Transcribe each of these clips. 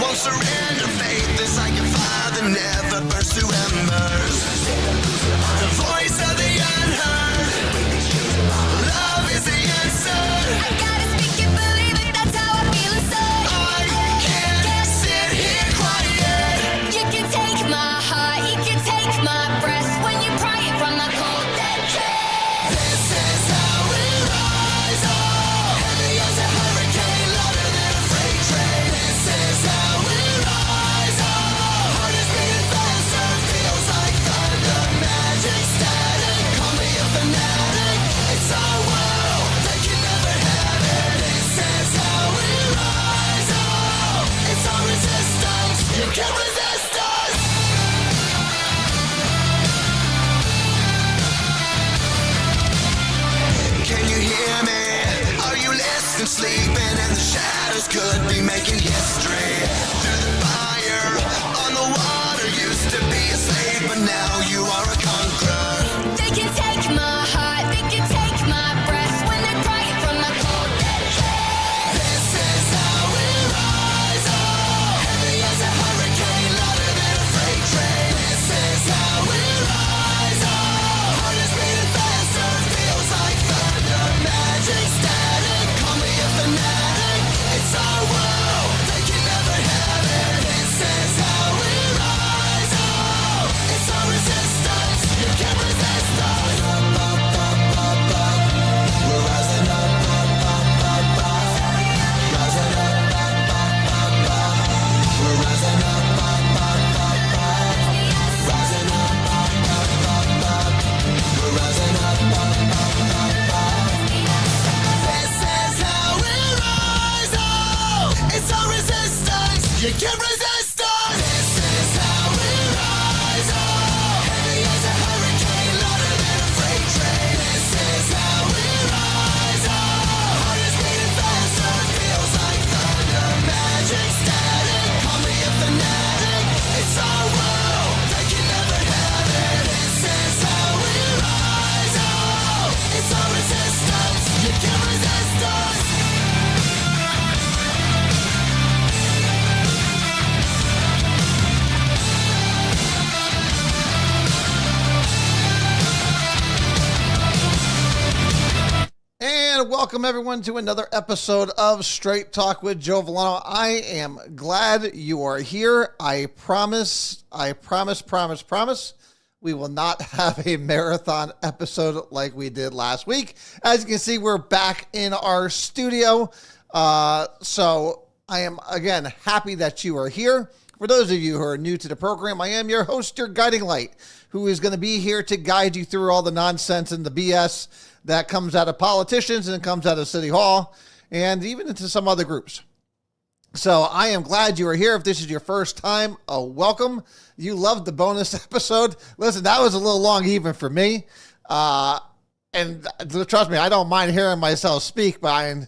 Won't surrender faith as I can fire them, never burst to embers. The voice of the unheard. Love is the answer. I gotta speak it, believe it, that's how I feel inside. I can't sit here quiet. You can take my heart, you can take my breath when you pry it from my cold dead chest. This is how we rise up. Heavy as a hurricane, louder than a freight train. This is how we rise up. Heart is beating faster, feels like thunder. Magic static, call me a fanatic. It's our world, they can never have it. This is how we rise up. It's our resistance, you can't resist us. Can you hear me? Are you listening? Sleeping and the shadows could be making history. Through the fire, on the water, used to be a slave, but now you are a conqueror. They can take my heart, they can take my breath when they pry it from my cold dead chest. This is how we rise up. Heavy as a hurricane, louder than a freight train. This is how we rise up. Heart is beating faster, feels like thunder. Magic static, call me a fanatic. It's our world, they can never have it. This is how we rise up. It's our resistance, you can't resist us. Up, up, up, up, up. We're rising up, up, up, up, up. Rising up, up, up, up, up. We're rising up, up, up, up, up. Rising up, up, up, up, up. We're rising up, up, up, up, up. This is how we rise up. It's our resistance. You can't resist us. This is how we rise up. Heavy as a hurricane, louder than a freight train. This is how we rise up. Heart is beating faster, feels like thunder. Magic static, call me a fanatic. It's our world, they can never have it. This is how we rise up. It's our resistance, you can't resist us. And welcome everyone to another episode of Straight Talk with Joe Vollano. I am glad you are here. I promise, we will not have a marathon episode like we did last week. As you can see, we're back in our studio. So I am, again, happy that you are here. For those of you who are new to the program, I am your host, your guiding light, who is going to be here to guide you through all the nonsense and the BS that comes out of politicians and comes out of City Hall and even into some other groups. So I am glad you are here. If this is your first time, welcome. You loved the bonus episode. Listen, that was a little long even for me. And trust me, I don't mind hearing myself speak, but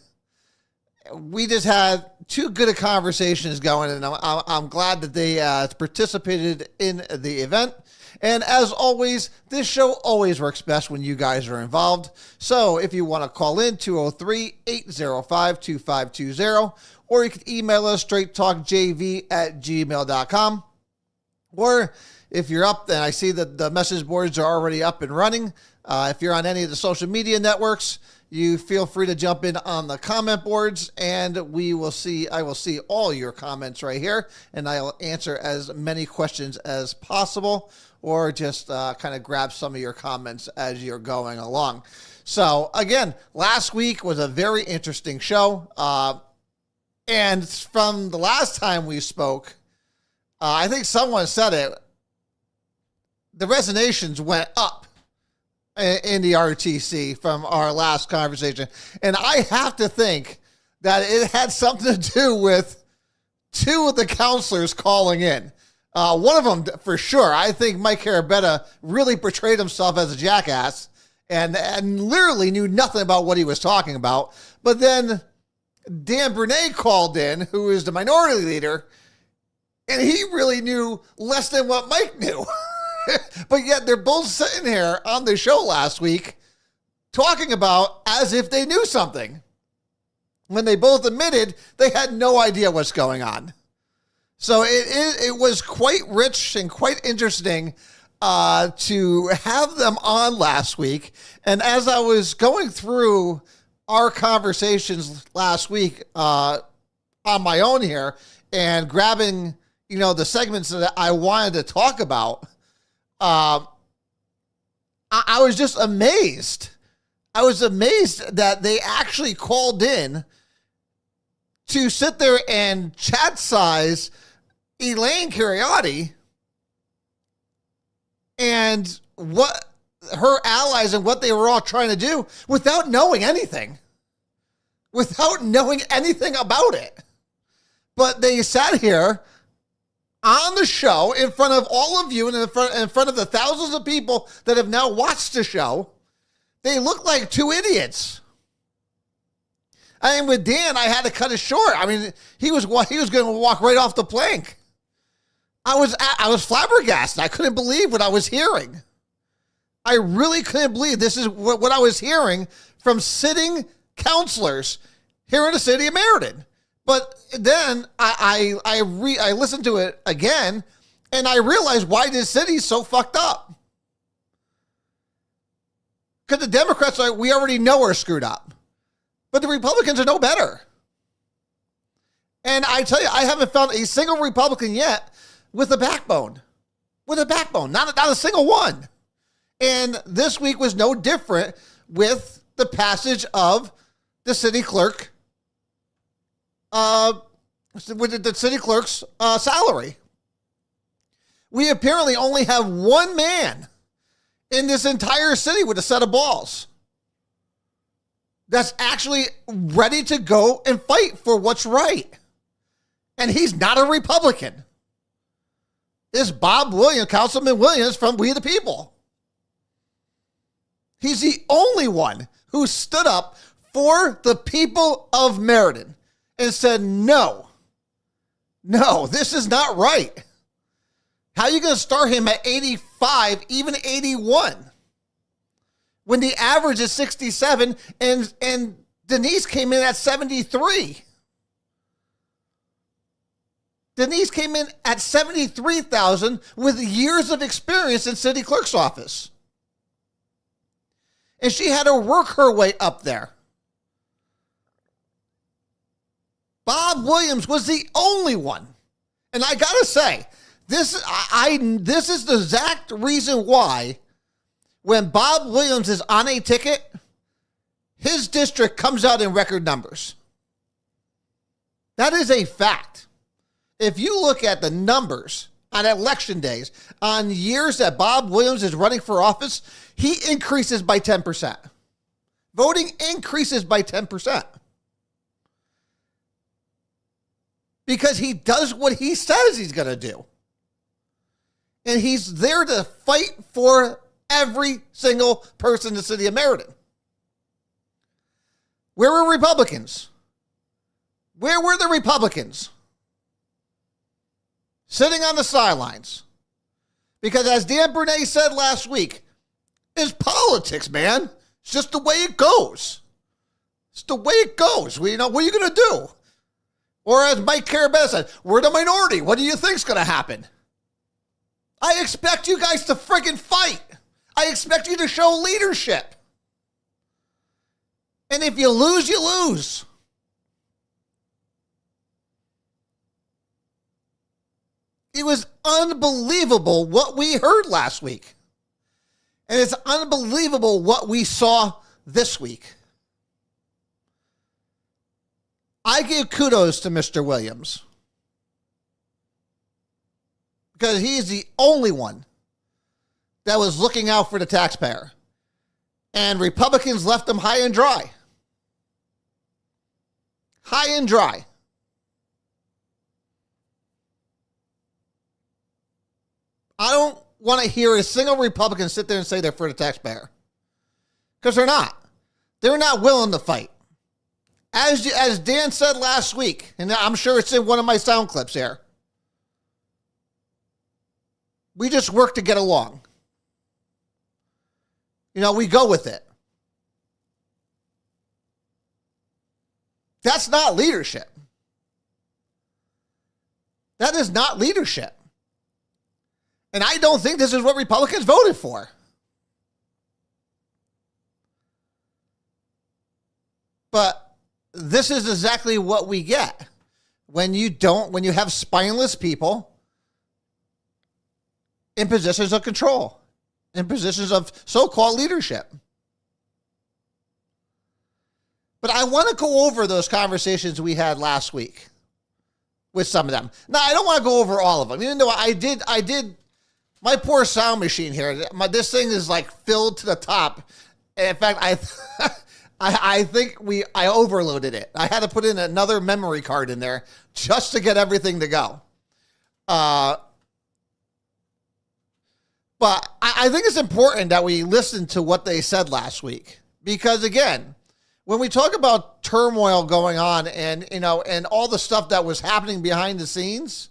we just had too good of conversations going, and I'm glad that they participated in the event. And as always, this show always works best when you guys are involved. So if you want to call in, 203-805-2520, or you can email us straighttalkjv@gmail.com. Or if you're up, and I see that the message boards are already up and running, if you're on any of the social media networks, you feel free to jump in on the comment boards, and I will see all your comments right here, and I'll answer as many questions as possible, or just kind of grab some of your comments as you're going along. So again, last week was a very interesting show. And from the last time we spoke, I think someone said it, the resonations went up in the RTC from our last conversation. And I have to think that it had something to do with two of the counselors calling in. One of them, for sure, I think Mike Carabetta really portrayed himself as a jackass and literally knew nothing about what he was talking about. But then Dan Brunei called in, who is the minority leader, and he really knew less than what Mike knew. But yet they're both sitting here on the show last week talking about as if they knew something, when they both admitted they had no idea what's going on. So it was quite rich and quite interesting to have them on last week. And as I was going through our conversations last week on my own here and grabbing, the segments that I wanted to talk about, I was just amazed. I was amazed that they actually called in to sit there and chat size Elaine Cariotti and what her allies and what they were all trying to do without knowing anything about it. But they sat here on the show in front of all of you and in front of the thousands of people that have now watched the show. They look like two idiots. I mean, with Dan, I had to cut it short. I mean, he was going to walk right off the plank. I was flabbergasted. I couldn't believe what I was hearing. I really couldn't believe this is what I was hearing from sitting counselors here in the city of Meriden. But then I listened to it again, and I realized why this city's so fucked up. Because the Democrats, we already know are screwed up. But the Republicans are no better. And I tell you, I haven't found a single Republican yet with a backbone. Not a single one. And this week was no different with the passage of the city clerk, with the city clerk's salary. We apparently only have one man in this entire city with a set of balls that's actually ready to go and fight for what's right. And he's not a Republican. It's Bob Williams, Councilman Williams from We the People. He's the only one who stood up for the people of Meriden and said, no, this is not right. How are you going to start him at 85, even 81? When the average is 67 and Denise came in at 73. Denise came in at 73,000 with years of experience in city clerk's office. And she had to work her way up there. Bob Williams was the only one. And I got to say, this is the exact reason why when Bob Williams is on a ticket, his district comes out in record numbers. That is a fact. If you look at the numbers on election days, on years that Bob Williams is running for office, he increases by 10%. Voting increases by 10%. Because he does what he says he's going to do. And he's there to fight for every single person in the city of Meriden. Where were Republicans? Where were the Republicans? Sitting on the sidelines. Because as Dan Bernay said last week, it's politics, man. It's just the way it goes. It's the way it goes. What are you going to do? Or as Mike Carabetta said, we're the minority. What do you think's going to happen? I expect you guys to friggin' fight. I expect you to show leadership. And if you lose, you lose. It was unbelievable what we heard last week. And it's unbelievable what we saw this week. I give kudos to Mr. Williams. Because he's the only one that was looking out for the taxpayer. And Republicans left him high and dry. High and dry. I don't want to hear a single Republican sit there and say they're for the taxpayer. Because they're not. They're not willing to fight. As Dan said last week, and I'm sure it's in one of my sound clips here, we just work to get along. We go with it. That's not leadership. That is not leadership. And I don't think this is what Republicans voted for. But this is exactly what we get when you have spineless people in positions of control, in positions of so-called leadership. But I want to go over those conversations we had last week with some of them. Now, I don't want to go over all of them, even though I did. My poor sound machine here, this thing is like filled to the top. In fact, I think I overloaded it. I had to put in another memory card in there just to get everything to go. But I think it's important that we listen to what they said last week. Because again, when we talk about turmoil going on and all the stuff that was happening behind the scenes,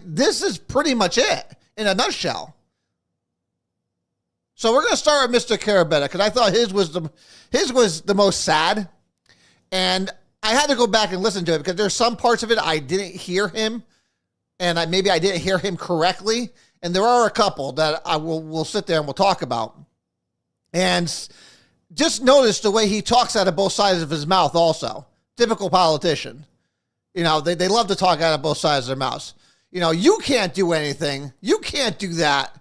this is pretty much it in a nutshell. So we're going to start with Mr. Carabetta because I thought his was the most sad, and I had to go back and listen to it because there's some parts of it I didn't hear him, and maybe I didn't hear him correctly, and there are a couple that we'll sit there and we'll talk about, and just notice the way he talks out of both sides of his mouth. Also, typical politician. They love to talk out of both sides of their mouths. You can't do anything. You can't do that.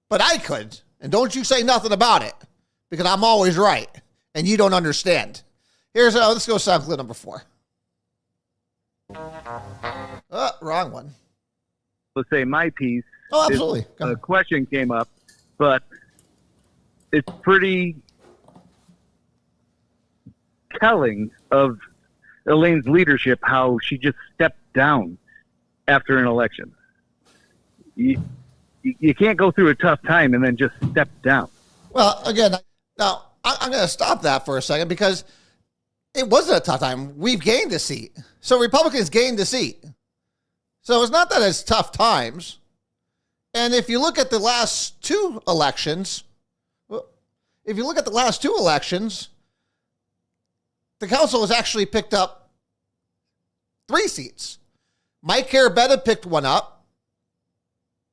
But I could. And don't you say nothing about it. Because I'm always right. And you don't understand. Let's go sound clip number 4. Wrong one. Let's say my piece. Oh, absolutely. A question came up. But it's pretty telling of Elaine's leadership, how she just stepped down after an election. You can't go through a tough time and then just step down. Well, again, now I'm going to stop that for a second because it wasn't a tough time. We've gained a seat. So Republicans gained a seat. So it's not that it's tough times. And if you look at the last two elections, the council has actually picked up 3 seats. Mike Carabetta picked one up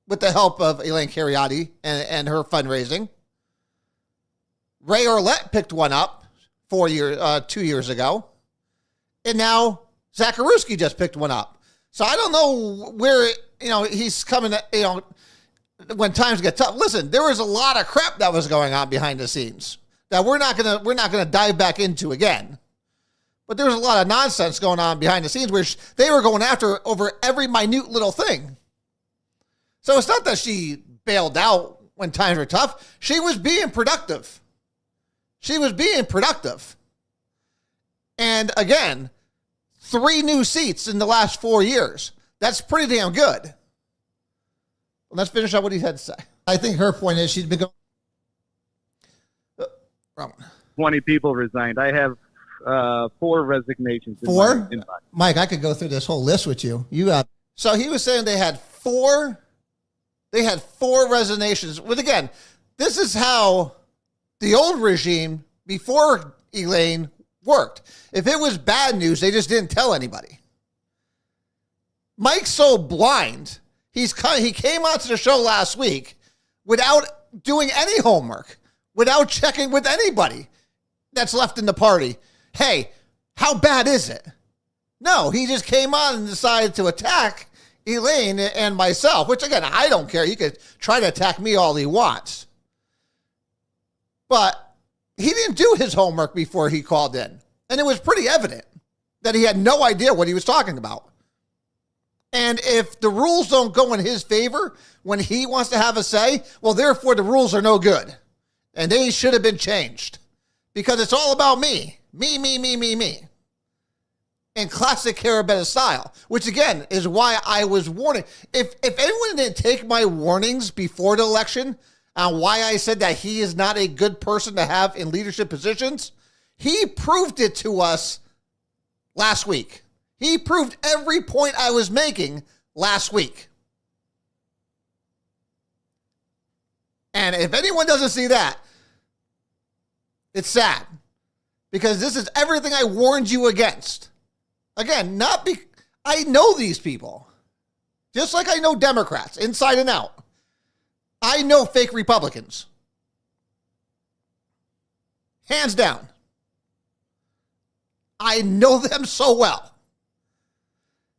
with the help of Elaine Cariotti and her fundraising. Ray Orlett picked one up 2 years ago. And now Zachariewski just picked one up. So I don't know where, he's coming, when times get tough. Listen, there was a lot of crap that was going on behind the scenes that we're not going to dive back into again. But there was a lot of nonsense going on behind the scenes where they were going after her over every minute little thing. So it's not that she bailed out when times were tough. She was being productive. She was being productive. And again, 3 new seats in the last 4 years. That's pretty damn good. Well, let's finish up what he had to say. I think her point is she's been going. Wrong one. 20 people resigned. I have 4 resignations. 4? Mike, I could go through this whole list with you. So he was saying they had 4 resignations. But again, this is how the old regime before Elaine worked. If it was bad news, they just didn't tell anybody. Mike's so blind. He came onto the show last week without doing any homework, without checking with anybody that's left in the party. Hey, how bad is it? No, he just came on and decided to attack Elaine and myself, which again, I don't care. He could try to attack me all he wants. But he didn't do his homework before he called in. And it was pretty evident that he had no idea what he was talking about. And if the rules don't go in his favor when he wants to have a say, well, therefore the rules are no good. And they should have been changed. Because it's all about me. Me. In classic Carabetta style. Which again is why I was warning. If anyone didn't take my warnings before the election on why I said that he is not a good person to have in leadership positions, he proved it to us last week. He proved every point I was making last week. And if anyone doesn't see that, it's sad. Because this is everything I warned you against. Again, I know these people. Just like I know Democrats, inside and out. I know fake Republicans. Hands down. I know them so well.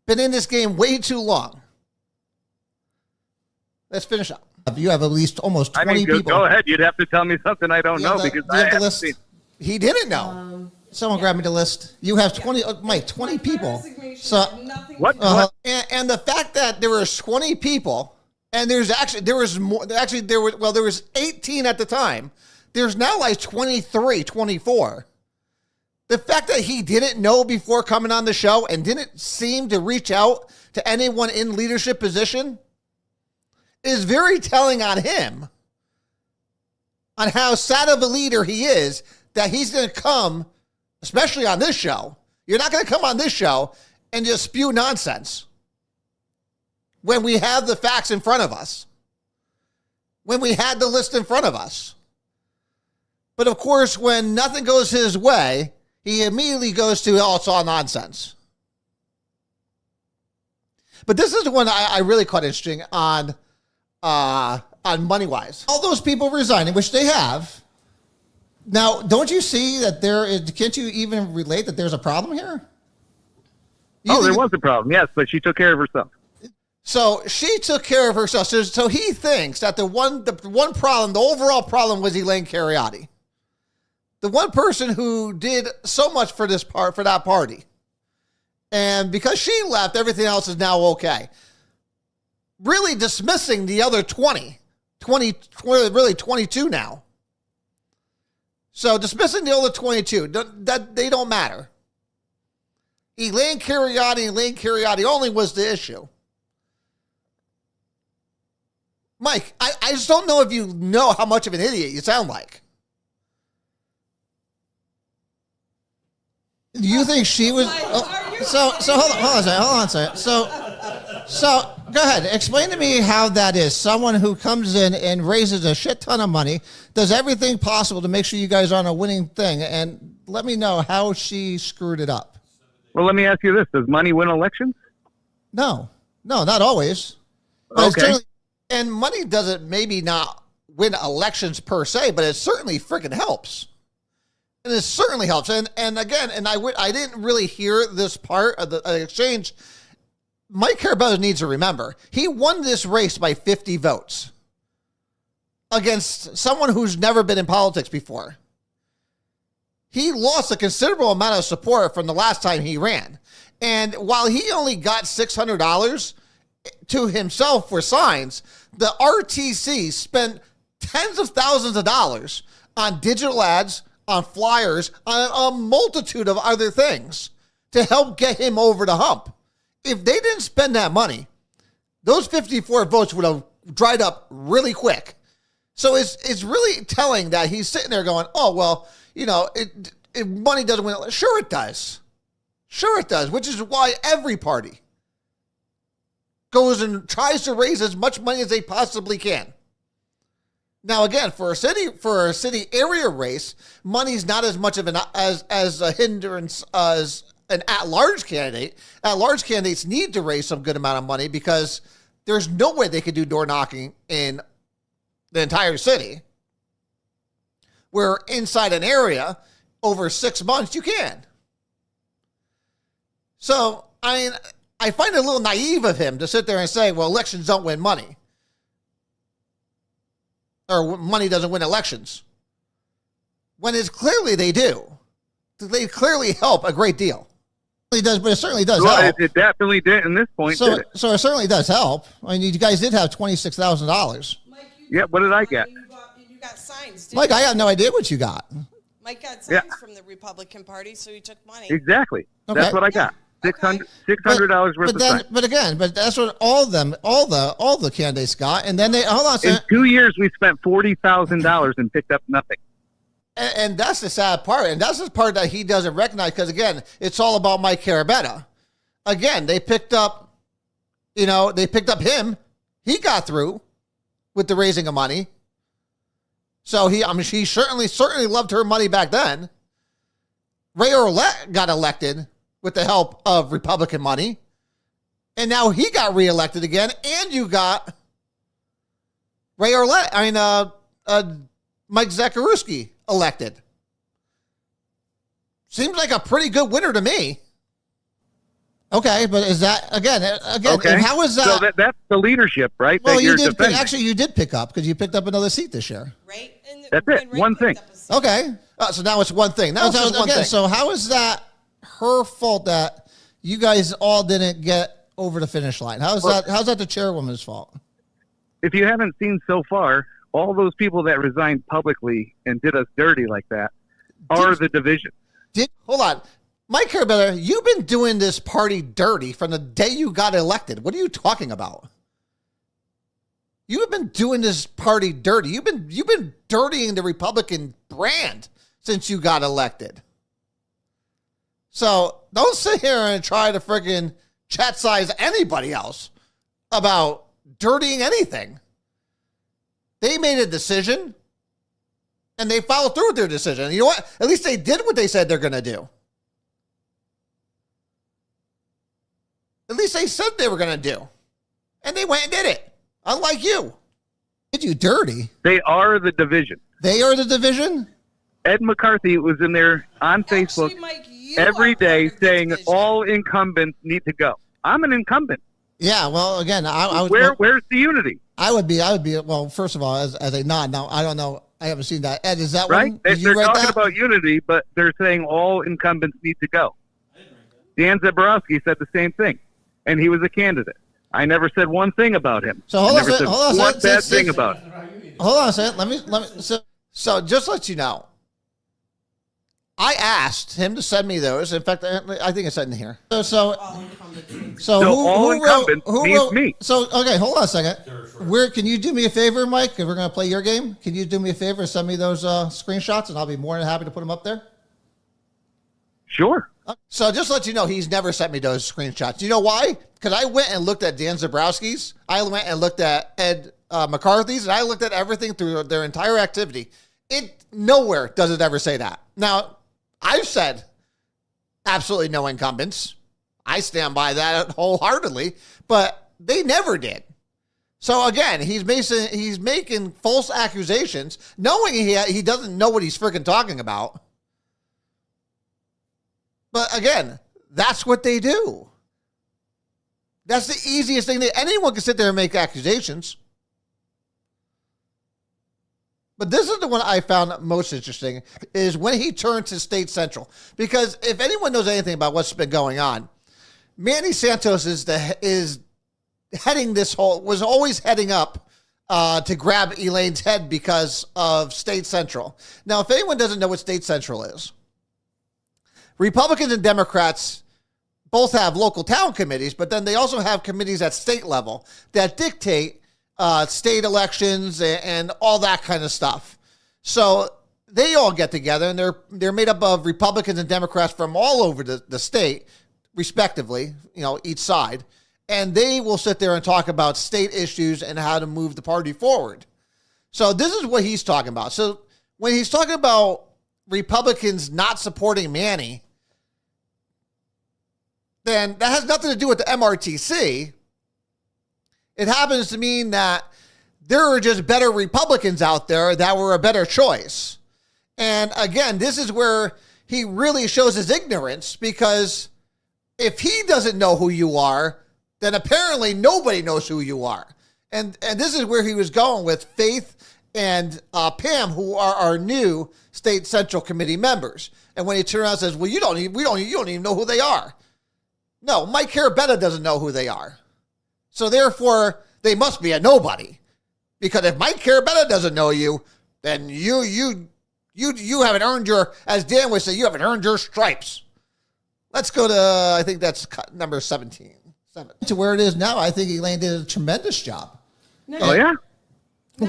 Been in this game way too long. Let's finish up. You have at least almost 20 people. Go ahead. You'd have to tell me something I don't know because I haven't seen. He didn't know. Someone grab me the list. You have 20, Mike, 20 people. So what? And the fact that there were 20 people, and there was 18 at the time. There's now like 23, 24. The fact that he didn't know before coming on the show and didn't seem to reach out to anyone in leadership position is very telling on him, on how sad of a leader he is, that he's going to come, especially on this show. You're not going to come on this show and just spew nonsense when we have the facts in front of us, when we had the list in front of us. But of course, when nothing goes his way, he immediately goes to, oh, it's all nonsense. But this is the one I really caught interesting on money-wise. All those people resigning, which they have. Now, don't you see that can't you even relate that there's a problem here? There was a problem, yes, but she took care of herself. So she took care of herself. So he thinks that the one problem, the overall problem was Elaine Cariotti. The one person who did so much for that party. And because she left, everything else is now okay. Really dismissing the other 20, really 22 now. So dismissing the other 22, that they don't matter. Elaine Cariotti only was the issue. Mike, I just don't know if you know how much of an idiot you sound like. Do you think she was? So hold on a second. So go ahead. Explain to me how that is. Someone who comes in and raises a shit ton of money, does everything possible to make sure you guys are on a winning thing, and let me know how she screwed it up. Well, let me ask you this: does money win elections? No, not always. Okay. And money doesn't maybe not win elections per se, but it certainly freaking helps. And it certainly helps. And again, I didn't really hear this part of the exchange. Mike Carabello needs to remember, he won this race by 50 votes – 'against someone who's never been in politics before. he lost a considerable amount of support from the last time he ran. And while he only got $600 to himself for signs, the RTC spent tens of thousands of dollars on digital ads, on flyers, on a multitude of other things to help get him over the hump. If they didn't spend that money, those 54 votes would have dried up really quick. So it's really telling that he's sitting there going, oh, well, you know, money doesn't win. Sure it does. Sure it does, which is why every party goes and tries to raise as much money as they possibly can. Now, again, for a city area race, money's not as much of as a hindrance as an at-large candidate. At-large candidates need to raise some good amount of money because there's no way they could do door knocking in the entire city. Where inside an area, over 6 months, you can. So, I find it a little naive of him to sit there and say, well, elections don't win money. Or money doesn't win elections. When it's clearly they do. They clearly help a great deal. It does, but it certainly does help. It definitely did in this point. So it certainly does help. I mean, you guys did have $26,000. Yeah, what did I get? You got signs. Mike, I have no idea what you got. Mike got signs from the Republican Party, so he took money. Exactly. Okay. That's what I got. $600 worth of signs. But that's what all the candidates got. And then hold on a In second. 2 years, we spent $40,000 and picked up nothing. And that's the sad part. And that's the part that he doesn't recognize because, again, it's all about Mike Carabetta. Again, they picked up him. He got through with the raising of money. So she certainly loved her money back then. Ray Orlett got elected with the help of Republican money. And now he got reelected again. And you got Mike Zakaruski elected. Seems like a pretty good winner to me. Okay, but is that again? Okay. And how is that? So that's the leadership, right? Well, that you you're did. defending. Actually, you did pick up because you picked up another seat this year. Right? And That's it. and Ray One picked thing. up a seat. Okay, so now it's one thing. Now it's just one thing. So how is that her fault that you guys all didn't get over the finish line? How's that the chairwoman's fault? If you haven't seen so far, all those people that resigned publicly and did us dirty like that are the division. Hold on. Mike Carabetta, you've been doing this party dirty from the day you got elected. What are you talking about? You have been doing this party dirty. You've been dirtying the Republican brand since you got elected. So don't sit here and try to friggin' chat size anybody else about dirtying anything. They made a decision and they followed through with their decision. And you know what? At least they did what they said they're going to do. At least they said they were going to do. And they went and did it. Unlike you. Did you dirty? They are the division. They are the division? Ed McCarthy was in there on Facebook Actually, Mike, you every are day part of the saying division. all incumbents need to go. I'm an incumbent. Yeah, well, again, I would... Where's the unity? I would be, well, first of all, as a nod. Now, I don't know. I haven't seen that. Ed, is that Right? one? They're Did you write talking that? about unity, but they're saying all incumbents need to go. Dan Zaborowski said the same thing, and he was a candidate. I never said one thing about him. So hold I on a never second. said Hold on a one second. bad thing about him. Hold on a second. Let me. So just to let you know, I asked him to send me those. In fact, I think it's in here. So All incumbents. So all incumbents means me. So okay, hold on a second. Where can you do me a favor, Mike? If we're gonna play your game, can you do me a favor and send me those screenshots, and I'll be more than happy to put them up there. Sure. So just to let you know, he's never sent me those screenshots. You know why? Because I went and looked at Dan Zabrowski's. I went and looked at Ed McCarthy's, and I looked at everything through their entire activity. It nowhere does it ever say that. Now, I've said absolutely no incumbents. I stand by that wholeheartedly, but they never did. So again, he's making false accusations, knowing he doesn't know what he's freaking talking about. But again, that's what they do. That's the easiest thing that anyone can sit there and make accusations. But this is the one I found most interesting, is when he turned to State Central. Because if anyone knows anything about what's been going on, Manny Santos is heading this whole, was always heading up to grab Elaine's head because of State Central. Now, if anyone doesn't know what State Central is, Republicans and Democrats both have local town committees, but then they also have committees at state level that dictate state elections and all that kind of stuff. So they all get together, and they're made up of Republicans and Democrats from all over the state, respectively, each side. And they will sit there and talk about state issues and how to move the party forward. So this is what he's talking about. So when he's talking about Republicans not supporting Manny, then that has nothing to do with the MRTC. It happens to mean that there are just better Republicans out there that were a better choice. And again, this is where he really shows his ignorance, because if he doesn't know who you are, then apparently nobody knows who you are. And this is where he was going with Faith and Pam, who are our new State Central Committee members. And when he turns around and says, well, you don't even know who they are. No, Mike Carabetta doesn't know who they are. So therefore, they must be a nobody. Because if Mike Carabetta doesn't know you, then you haven't earned your, as Dan would say, you haven't earned your stripes. Let's go to, I think that's number 17. To where it is now, I think Elaine did a tremendous job. No, Oh, yeah?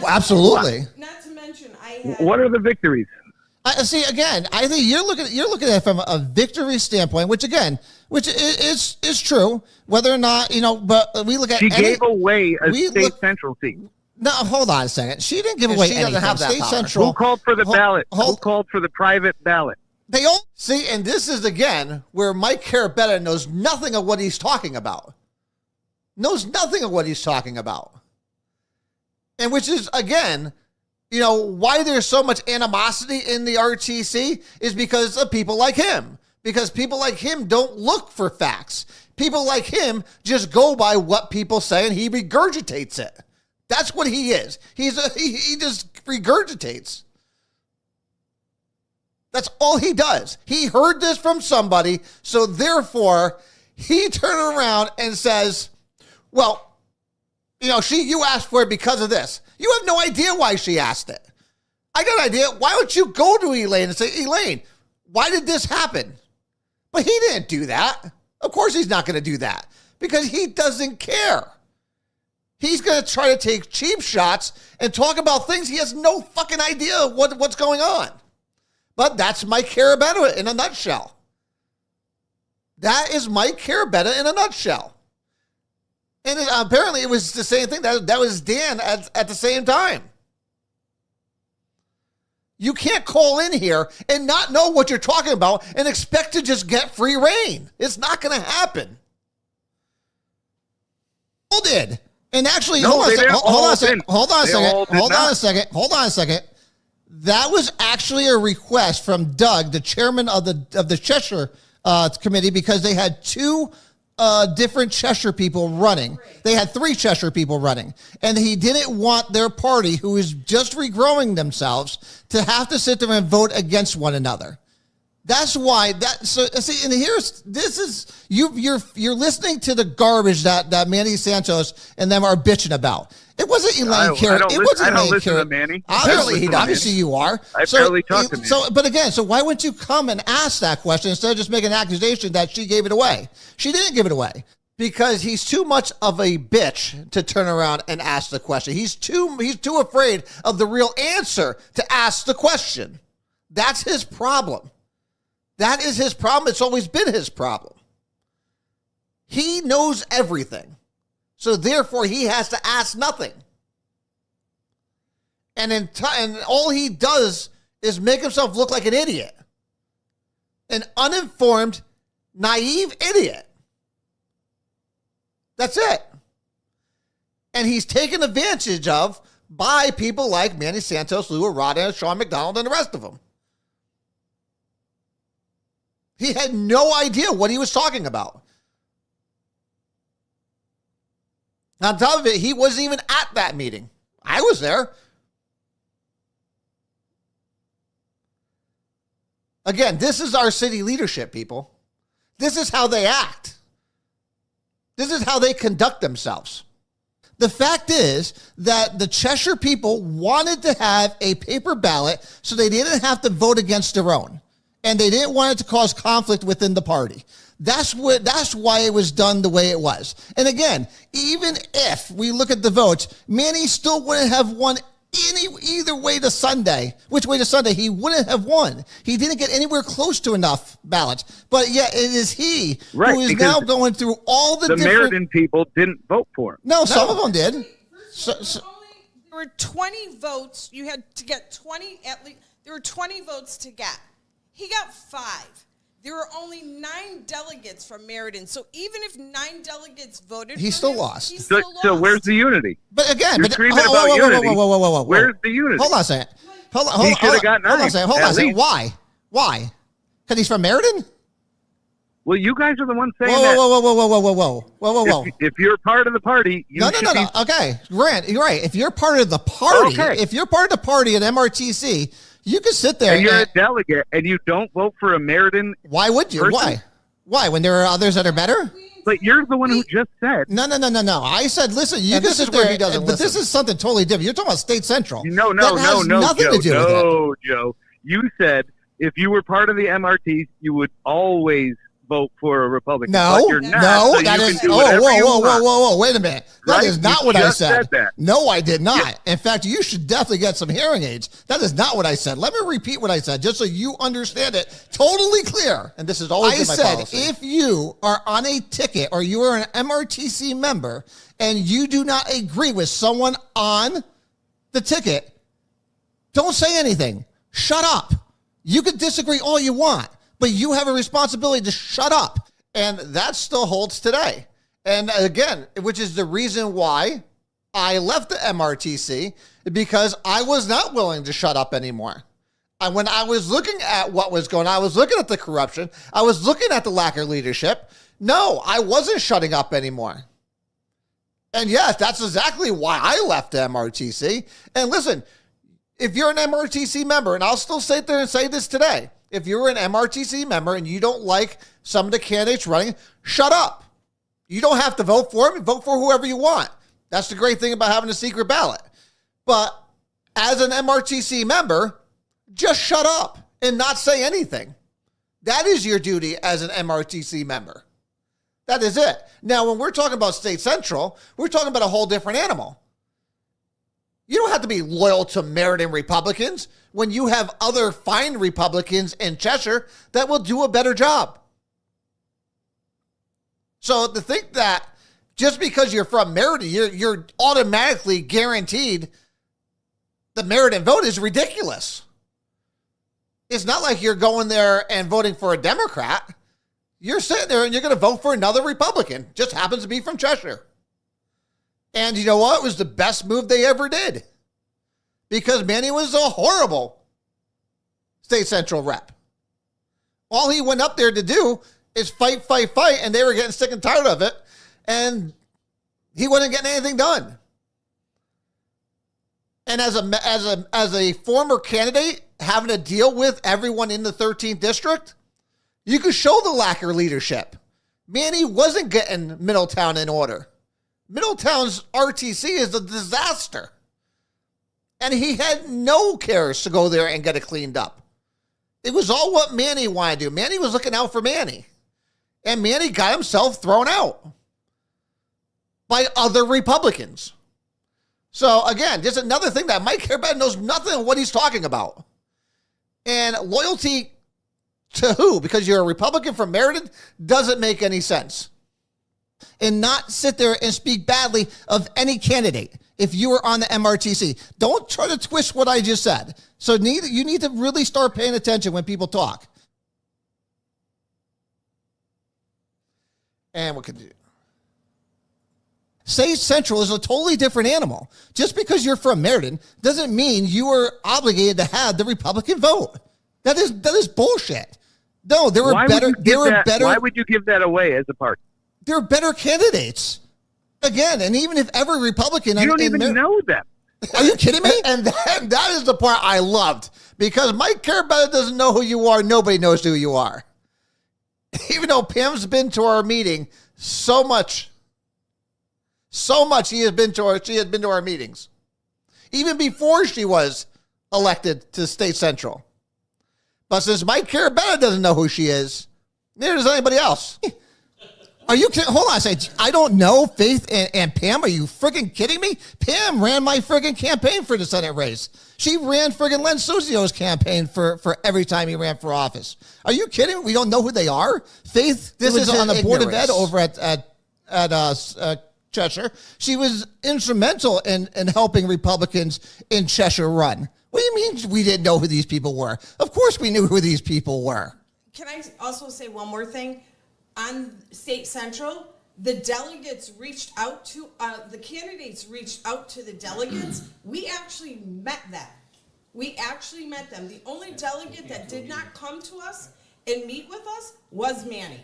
Absolutely. Not to mention, I had. What are the victories? See, again, I think you're looking at it from a victory standpoint, which is true. Whether or not, but we look at She gave away a State Central seat. No, hold on a second. She didn't give And away she doesn't anything. have that State power. Central. Who called for the ballot? Who called for the private ballot? They all see, and this is again where Mike Carabetta knows nothing of what he's talking about. Knows nothing of what he's talking about. And which is, again, why there's so much animosity in the RTC is because of people like him. Because people like him don't look for facts. People like him just go by what people say, and he regurgitates it. That's what he is. He just regurgitates. That's all he does. He heard this from somebody, so therefore he turned around and says, well, you asked for it because of this. You have no idea why she asked it. I got an idea. Why don't you go to Elaine and say, Elaine, why did this happen? But he didn't do that. Of course he's not going to do that, because he doesn't care. He's going to try to take cheap shots and talk about things he has no fucking idea what's going on. But that's Mike Carabetta in a nutshell. That is Mike Carabetta in a nutshell. And apparently it was the same thing. That was Dan at the same time. You can't call in here and not know what you're talking about and expect to just get free reign. It's not going to happen. All did. And actually, hold on a second. That was actually a request from Doug, the chairman of the Cheshire committee, because they had two different Cheshire people running. They had three Cheshire people running. And he didn't want their party, who is just regrowing themselves, to have to sit there and vote against one another. That's why you're listeling to the garbage that Manny Santos and them are bitching about. It wasn't Elaine Carey. I don't listen to Manny. Obviously you are. I barely talk to Manny. So why wouldn't you come and ask that question instead of just making an accusation that she gave it away? She didn't give it away. Because he's too much of a bitch to turn around and ask the question. He's too afraid of the real answer to ask the question. That's his problem. That is his problem. It's always been his problem. He knows everything. So therefore, he has to ask nothing. And all he does is make himself look like an idiot. An uninformed, naive idiot. That's it. And he's taken advantage of by people like Manny Santos, Lou Arada, Sean McDonald, and the rest of them. He had no idea what he was talking about. On top of it, he wasn't even at that meeting. I was there. Again, this is our city leadership, people. This is how they act. This is how they conduct themselves. The fact is that the Cheshire people wanted to have a paper ballot so they didn't have to vote against their own. And they didn't want it to cause conflict within the party. That's why it was done the way it was. And again, even if we look at the votes, Manny still wouldn't have won either way to Sunday. Which way to Sunday? He wouldn't have won. He didn't get anywhere close to enough ballots. But yet it is he who is now going through all the different... Meriden people didn't vote for him. No, some of them did. There were 20 votes. You had to get 20 at least. There were 20 votes to get. He got 5. There were only 9 delegates from Meriden. So even if 9 delegates voted he for still him, lost. he still lost. So where's the unity? But again, You're screaming about unity. Whoa. Where's the unity? Hold on a second. Hold on He a should have gotten Hold on a 9, second. Hold on a at second. least. Why? Because he's from Meriden? Well, you guys are the ones saying Whoa. If you're part of the party, you No. should be... Okay, Grant, you're right. If you're part of the party, if you're part of the party at MRTC, you can sit there and you're a delegate and you don't vote for a Meriden. Why would you? person? Why? When there are others that are better? But you're the one who just said. No. I said, listen, you And can this sit is where there, he doesn't but this listen. is something totally different. You're talking about State Central. No, That has nothing Joe. to do with it. Joe. You said if you were part of the MRT, you would always vote for a Republican. No, but you're not, no, so that you is. can do whatever you want. Whoa! Wait a minute. That Right? is not You what I just said. said that. No, I did not. Yeah. In fact, you should definitely get some hearing aids. That is not what I said. Let me repeat what I said, just so you understand it totally clear. And this is always I been my said, policy. if you are on a ticket or you are an MRTC member and you do not agree with someone on the ticket, don't say anything. Shut up. You can disagree all you want, but you have a responsibility to shut up. And that still holds today. And again, which is the reason why I left the MRTC, because I was not willing to shut up anymore. And when I was looking at what was going on, I was looking at the corruption, I was looking at the lack of leadership. No, I wasn't shutting up anymore. And yes, that's exactly why I left the MRTC. And listen, if you're an MRTC member, and I'll still sit there and say this today, if you're an MRTC member and you don't like some of the candidates running, shut up. You don't have to vote for them. Vote for whoever you want. That's the great thing about having a secret ballot. But as an MRTC member, just shut up and not say anything. That is your duty as an MRTC member. That is it. Now, when we're talking about State Central, we're talking about a whole different animal. You don't have to be loyal to Meriden Republicans when you have other fine Republicans in Cheshire that will do a better job. So to think that just because you're from Meriden, you're automatically guaranteed the Meriden vote is ridiculous. It's not like you're going there and voting for a Democrat. You're sitting there and you're going to vote for another Republican. Just happens to be from Cheshire. And you know what? It was the best move they ever did. Because Manny was a horrible State Central rep. All he went up there to do is fight, and they were getting sick and tired of it, and he wasn't getting anything done. And as a former candidate, having to deal with everyone in the 13th district, you could show the lack of leadership. Manny wasn't getting Middletown in order. Middletown's RTC is a disaster. And he had no cares to go there and get it cleaned up. It was all what Manny wanted to do. Manny was looking out for Manny. And Manny got himself thrown out by other Republicans. So again, just another thing that Mike Hairbad knows nothing of what he's talking about. And loyalty to who? Because you're a Republican from Meriden doesn't make any sense. And not sit there and speak badly of any candidate if you were on the MRTC. Don't try to twist what I just said. So you need to really start paying attention when people talk. And what could you do? State Central is a totally different animal. Just because you're from Meriden doesn't mean you are obligated to have the Republican vote. That is bullshit. No, there were better. Why would you give that away as a party? There are better candidates. Again, and even if every Republican... You don't even know them. Are you kidding me? And that is the part I loved. Because Mike Carabetta doesn't know who you are. Nobody knows who you are. Even though Pam's been to our meeting so much she has been to our meetings. Even before she was elected to State Central. But since Mike Carabetta doesn't know who she is, neither does anybody else. Are you kidding? Hold on a second. I don't know Faith and Pam. Are you freaking kidding me? Pam ran my freaking campaign for the Senate race. She ran freaking Len Susio's campaign for every time he ran for office. Are you kidding? We don't know who they are? Faith, this is on the Board of Ed over at Cheshire. She was instrumental in helping Republicans in Cheshire run. What do you mean we didn't know who these people were? Of course we knew who these people were. Can I also say one more thing? On State Central, the delegates reached out to, the candidates reached out to the delegates. We actually met them. The only delegate that did not come to us and meet with us was Manny.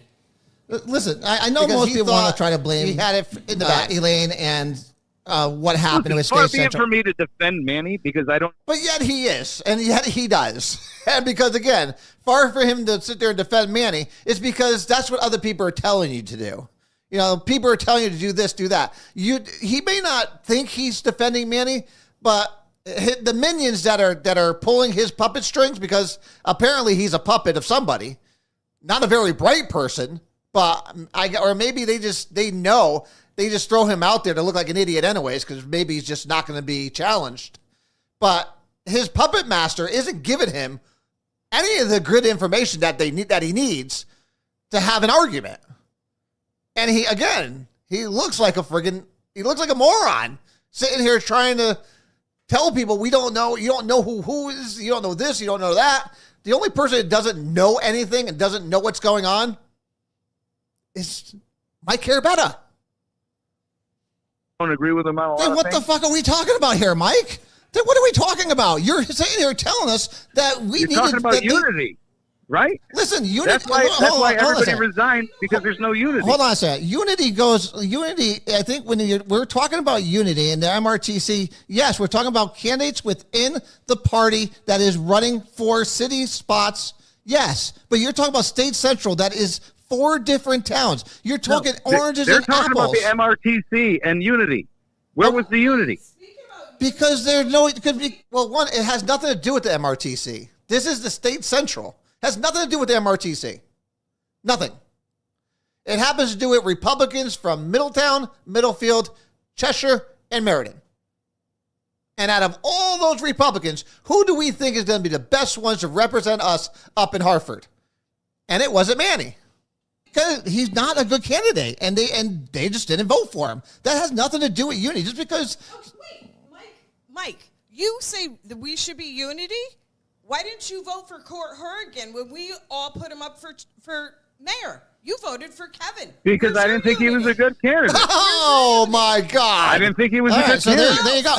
Listen, I know most people want to try to blame he had it in the back. Elaine and what happened with State Far be Central. it for me to defend Manny because I don't. But yet he is, and yet he does. And because, again, far for him to sit there and defend Manny, it's because that's what other people are telling you to do. You know, people are telling you to do this, do that. He may not think he's defending Manny, but the minions that are pulling his puppet strings, because apparently he's a puppet of somebody, not a very bright person, but or maybe they know they just throw him out there to look like an idiot anyways, because maybe he's just not going to be challenged. But his puppet master isn't giving him any of the good information that he needs to have an argument. And he looks like a moron sitting here trying to tell people you don't know who is, you don't know this, you don't know that. The only person that doesn't know anything and doesn't know what's going on is Mike Carabetta. Don't agree with him on a lot Then of what things. the fuck are we talking about here, Mike? Then what are we talking about? You're sitting here telling us that You're talking about unity, right? Listen, unity. That's why everybody resigned, because there's no unity. Hold on a second. Unity. I think we're talking about unity in the MRTC, yes, we're talking about candidates within the party that is running for city spots. Yes, but you're talking about State Central. That is 4 different towns. You're talking oranges and apples. They're talking about the MRTC and unity. Where was the unity? Because there's no, it could be, well, one, it has nothing to do with the MRTC. This is the State Central. It has nothing to do with the MRTC. Nothing. It happens to do with Republicans from Middletown, Middlefield, Cheshire, and Meriden. And out of all those Republicans, who do we think is going to be the best ones to represent us up in Hartford? And it wasn't Manny. Because he's not a good candidate, and they just didn't vote for him. That has nothing to do with unity. Just because... Mike, you say that we should be unity? Why didn't you vote for Court Horrigan when we all put him up for mayor? You voted for Kevin. Because I didn't think he was a good candidate. Oh, my God. I didn't think he was a good candidate. There you go.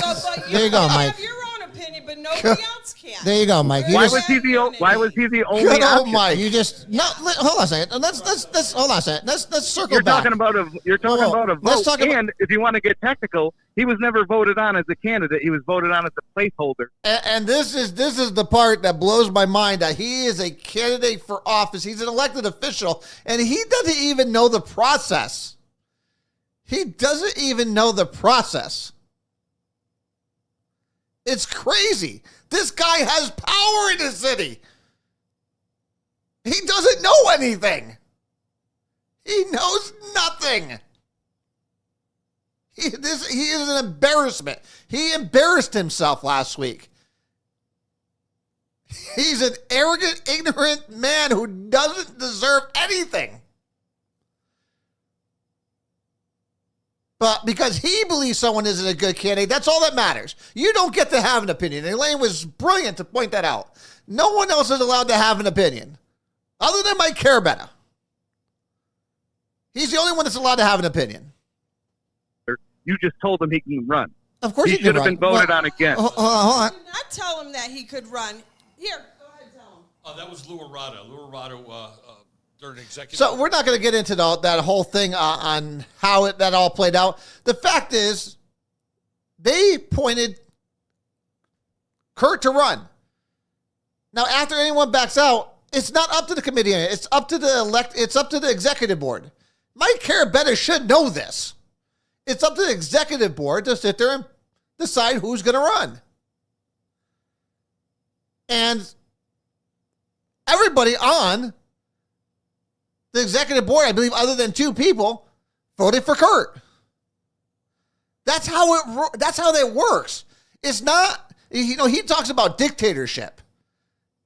There you go, Mike. have your own opinion, but nobody else can. There you go, Mike. Why was he the only Good old option? Mike. You just hold on a second. Let's hold on a second. Let's circle You're back. talking about a vote. Let's talk about- And if you want to get technical, he was never voted on as a candidate. He was voted on as a placeholder. And this is the part that blows my mind, that he is a candidate for office. He's an elected official, and he doesn't even know the process. He doesn't even know the process. It's crazy. This guy has power in the city. He doesn't know anything. He knows nothing. He is an embarrassment. He embarrassed himself last week. He's an arrogant, ignorant man who doesn't deserve anything. But because he believes someone isn't a good candidate, that's all that matters. You don't get to have an opinion. Elaine was brilliant to point that out. No one else is allowed to have an opinion other than Mike Carabetta. He's the only one that's allowed to have an opinion. You just told him he can run. Of course he he should have can been voted on again. Hold I on. did not tell him that he could run. Here, go ahead, tell him. That was Lou Arado. Lou Arado during executive. So we're not going to get into that whole thing on how that all played out. The fact is, they pointed Kurt to run. Now, after anyone backs out, it's not up to the committee. It's up to It's up to the executive board. Mike Carabetta should know this. It's up to the executive board to sit there and decide who's going to run. And everybody on the executive board, I believe, other than 2 people, voted for Kurt. That's how that works. It's not, he talks about dictatorship.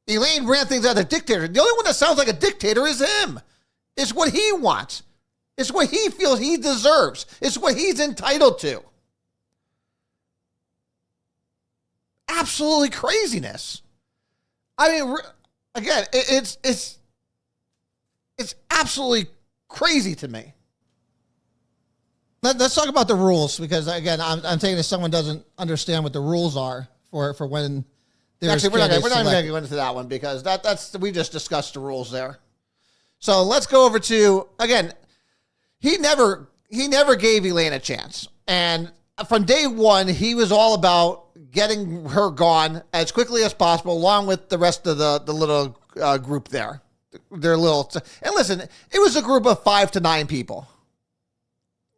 Elaine ran things out of dictator. The only one that sounds like a dictator is him. It's what he wants. It's what he feels he deserves. It's what he's entitled to. Absolutely craziness. I mean, again, it's absolutely crazy to me. Let's talk about the rules, because again, I'm saying if someone doesn't understand what the rules are for when there's Actually, we're not even going to go into that one, because that's we just discussed the rules there. So let's go over to, again, he never gave Elaine a chance, and from day one he was all about getting her gone as quickly as possible, along with the rest of the little group there. Their little, and listen, it was a group of 5 to 9 people.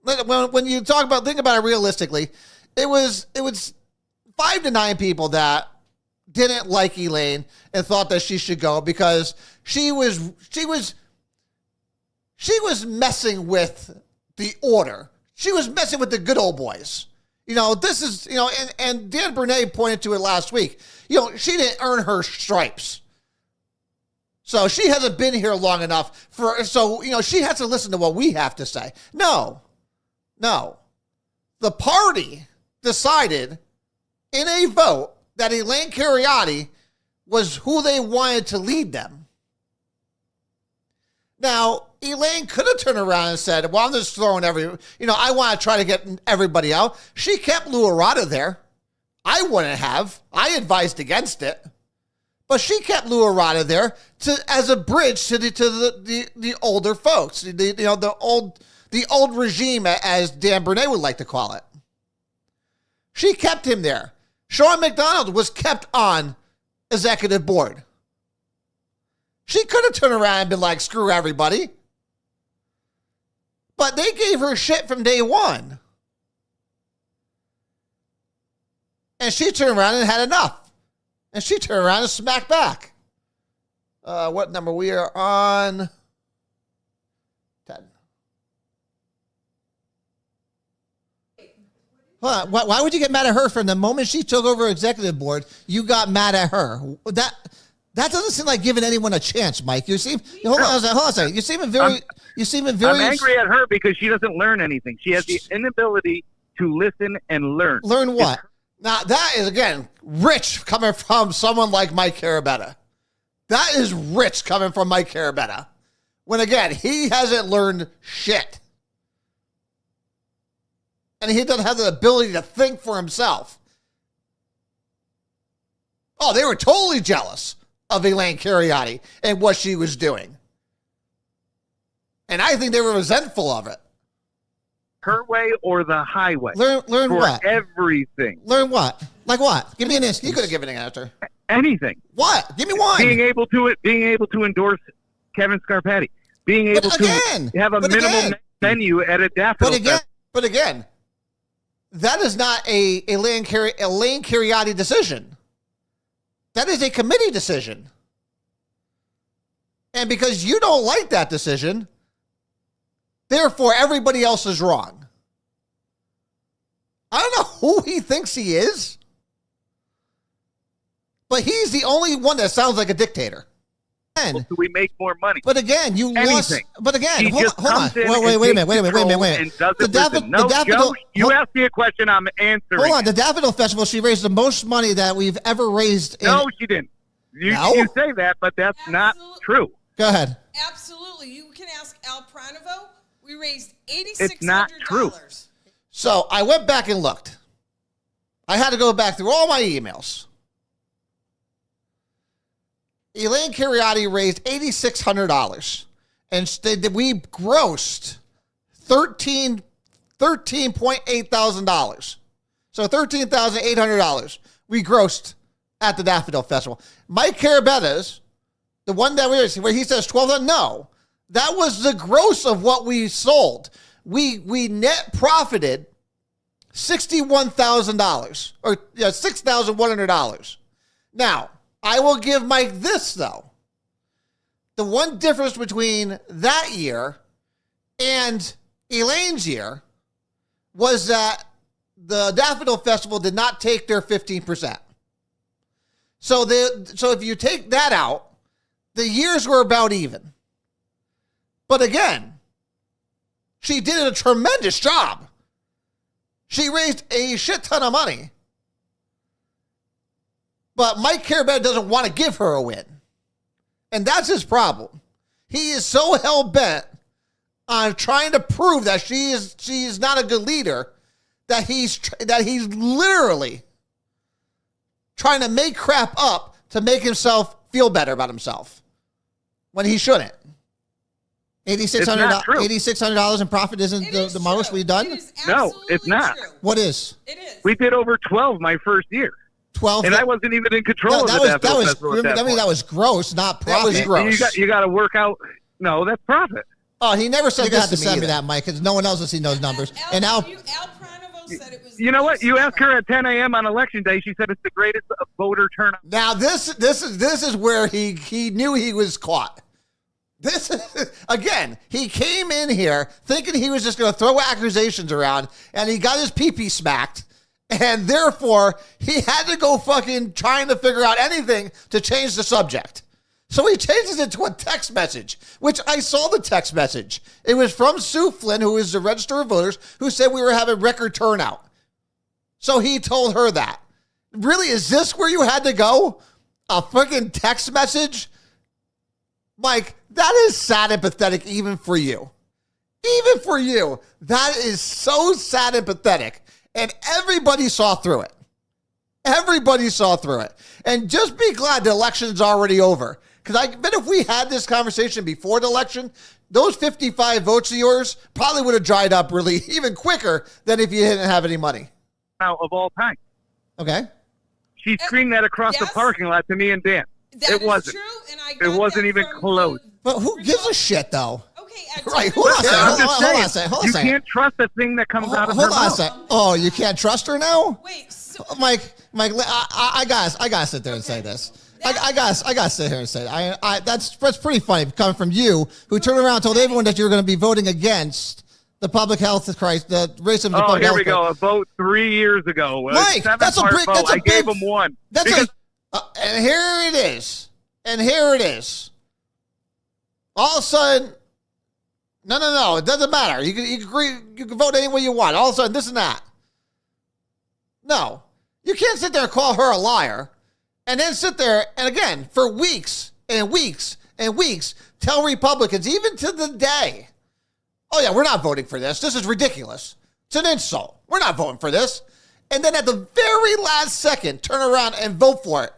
When you think about it realistically, it was 5 to 9 people that didn't like Elaine and thought that she should go because she was messing with the order. She was messing with the good old boys. This is, and Dan Bernay pointed to it last week. She didn't earn her stripes. So she hasn't been here long enough she has to listen to what we have to say. No. The party decided in a vote that Elaine Cariotti was who they wanted to lead them. Now, Elaine could have turned around and said, well, I'm just throwing I want to try to get everybody out. She kept Lou Arata there. I wouldn't have. I advised against it. But she kept Lou Arata there as a bridge to the older folks, the old regime, as Dan Bernay would like to call it. She kept him there. Sean McDonald was kept on executive board. She could have turned around and been like, screw everybody. But they gave her shit from day one. And she turned around and had enough. And she turned around and smacked back. What number? We are on 10. Hold on. Why would you get mad at her from the moment she took over executive board? You got mad at her. That doesn't seem like giving anyone a chance, Mike. Hold on a second. You seem very. I'm angry at her because she doesn't learn anything. She has the inability to listen and learn. Learn what? Now, that is, again, rich coming from someone like Mike Carabetta. That is rich coming from Mike Carabetta. When, again, he hasn't learned shit. And he doesn't have the ability to think for himself. Oh, they were totally jealous of Elaine Cariotti and what she was doing. And I think they were resentful of it. Her way or the highway. Learn for what? Everything. Learn what? Like what? Give me an instance. You could have given an answer. Anything. What? Give me one. Being able to endorse Kevin Scarpati. Being able to have a minimal menu at a Daffodil Fest. But again, that is not a Elaine Cariotti decision. That is a committee decision. And because you don't like that decision, therefore, everybody else is wrong. I don't know who he thinks he is, but he's the only one that sounds like a dictator. Well, so we make more money. But again, you lost. But again, hold on. Wait a minute. Joe, you asked me a question, I'm answering. Hold on. The Daffodil Festival, she raised the most money that we've ever raised. No, she didn't. You say that, but that's not true. Go ahead. Absolutely. You can ask Al Pranovo. We raised $8,600. It's not true. So I went back and looked. I had to go back through all my emails. Elaine Cariotti raised $8,600, and we grossed $13.8 thousand. So $13,800 we grossed at the Daffodil Festival. Mike Carabetta's, the one that where he says 12, no, that was the gross of what we sold. We net profited $61,000 or $6,100. Now, I will give Mike this though. The one difference between that year and Elaine's year was that the Daffodil Festival did not take their 15%. So if you take that out, the years were about even. But again, she did a tremendous job. She raised a shit ton of money. But Mike Carabetta doesn't want to give her a win. And that's his problem. He is so hell-bent on trying to prove that she is not a good leader that he's literally trying to make crap up to make himself feel better about himself when he shouldn't. $8,600 in profit isn't the most we've done? No, it's not. True. What is? It is. We did over 12 my first year. 12? And I wasn't even in control of the Daffodil Festival at that point. That was gross, not profit. That was gross. You got to work out. No, that's profit. Oh, he never said You're this going to have to to me send me either. that, Mike, because no one else has seen those numbers. And Al Pranovo said it was. You know what? You asked her at 10 a.m. on election day. She said it's the greatest voter turnout. Now this is where he knew he was caught. This is, again, he came in here thinking he was just going to throw accusations around, and he got his pee-pee smacked, and therefore he had to go fucking trying to figure out anything to change the subject. So he changes it to a text message, which I saw the text message. It was from Sue Flynn, who is the Register of Voters, who said we were having record turnout. So he told her that. Really, is this where you had to go? A fucking text message? Mike, that is sad and pathetic even for you. Even for you. That is so sad and pathetic. And everybody saw through it. Everybody saw through it. And just be glad the election's already over. Because I bet if we had this conversation before the election, those 55 votes of yours probably would have dried up really even quicker than if you didn't have any money. Of all time. Okay. She screamed that across the parking lot to me and Dan. That wasn't. True, and I It got wasn't that even from close. But who gives a shit, though? Okay, Right, hold hold on a second. I'm just Hold on a saying, second. Hold on a you second. can't trust a thing that comes out of her Hold on a mouth. second. Oh, you can't trust her now? Wait, so Mike, I gotta sit there and say this. I gotta sit here and say it. That's pretty funny coming from you, who turned around and told everyone that you were going to be voting against the public health crisis, the racism. The Oh, public here health we go. A vote 3 years ago. Mike, that's a big. That's a I big. gave him one. That's Because and here it is. And here it is. All of a sudden, no. It doesn't matter. You can agree. You can vote any way you want. All of a sudden, this and that. No, you can't sit there and call her a liar, and then sit there and again for weeks and weeks and weeks tell Republicans, even to the day, oh yeah, we're not voting for this. This is ridiculous. It's an insult. We're not voting for this. And then at the very last second, turn around and vote for it.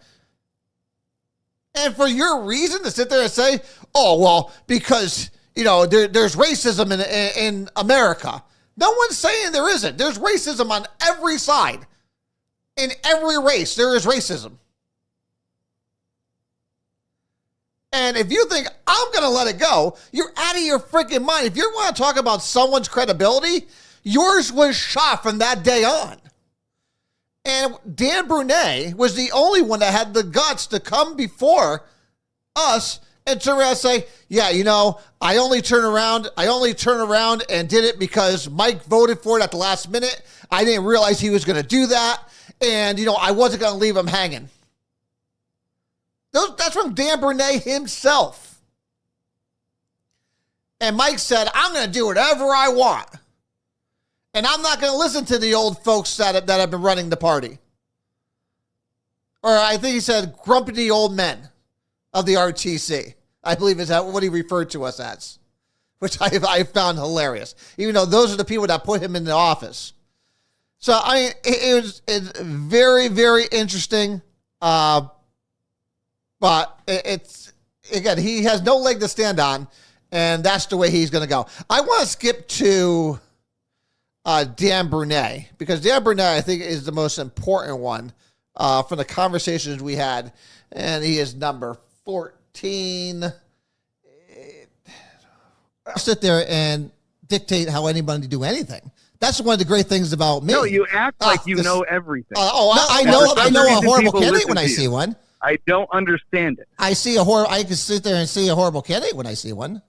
And for your reason to sit there and say, oh, well, because, there's racism in America. No one's saying there isn't. There's racism on every side. In every race, there is racism. And if you think I'm going to let it go, you're out of your freaking mind. If you want to talk about someone's credibility, yours was shot from that day on. And Dan Brunet was the only one that had the guts to come before us and turn around and say, yeah, I only turn around and did it because Mike voted for it at the last minute. I didn't realize he was going to do that. And, I wasn't going to leave him hanging. That's from Dan Brunet himself. And Mike said, I'm going to do whatever I want. And I'm not going to listen to the old folks that have been running the party. Or I think he said grumpy old men of the RTC. I believe is what he referred to us as, which I found hilarious. Even though those are the people that put him in the office. So, it's very, very interesting. But it's, again, he has no leg to stand on. And that's the way he's going to go. I want to skip to Dan Brunet, because Dan Brunet, I think, is the most important one from the conversations we had, and he is number 14. Sit there and dictate how anybody do anything. That's one of the great things about me. No, you act like you know everything. I And know for I some know a reason, horrible people candidate listen when I to you. see one. I don't understand it. I can sit there and see a horrible candidate when I see one.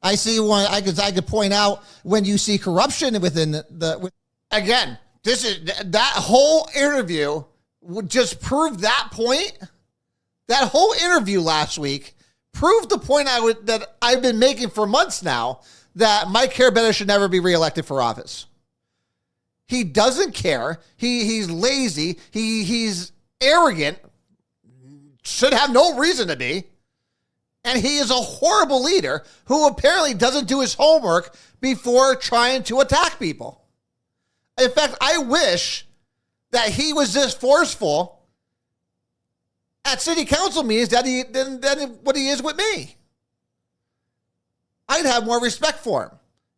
I see one. I could point out when you see corruption within the. Again, this is that whole interview would just prove that point. That whole interview last week proved the point that I've been making for months now, that Mike Carabetta should never be reelected for office. He doesn't care. He's lazy. He's arrogant. Should have no reason to be. And he is a horrible leader who apparently doesn't do his homework before trying to attack people. In fact, I wish that he was this forceful at city council meetings than what he is with me. I'd have more respect for him.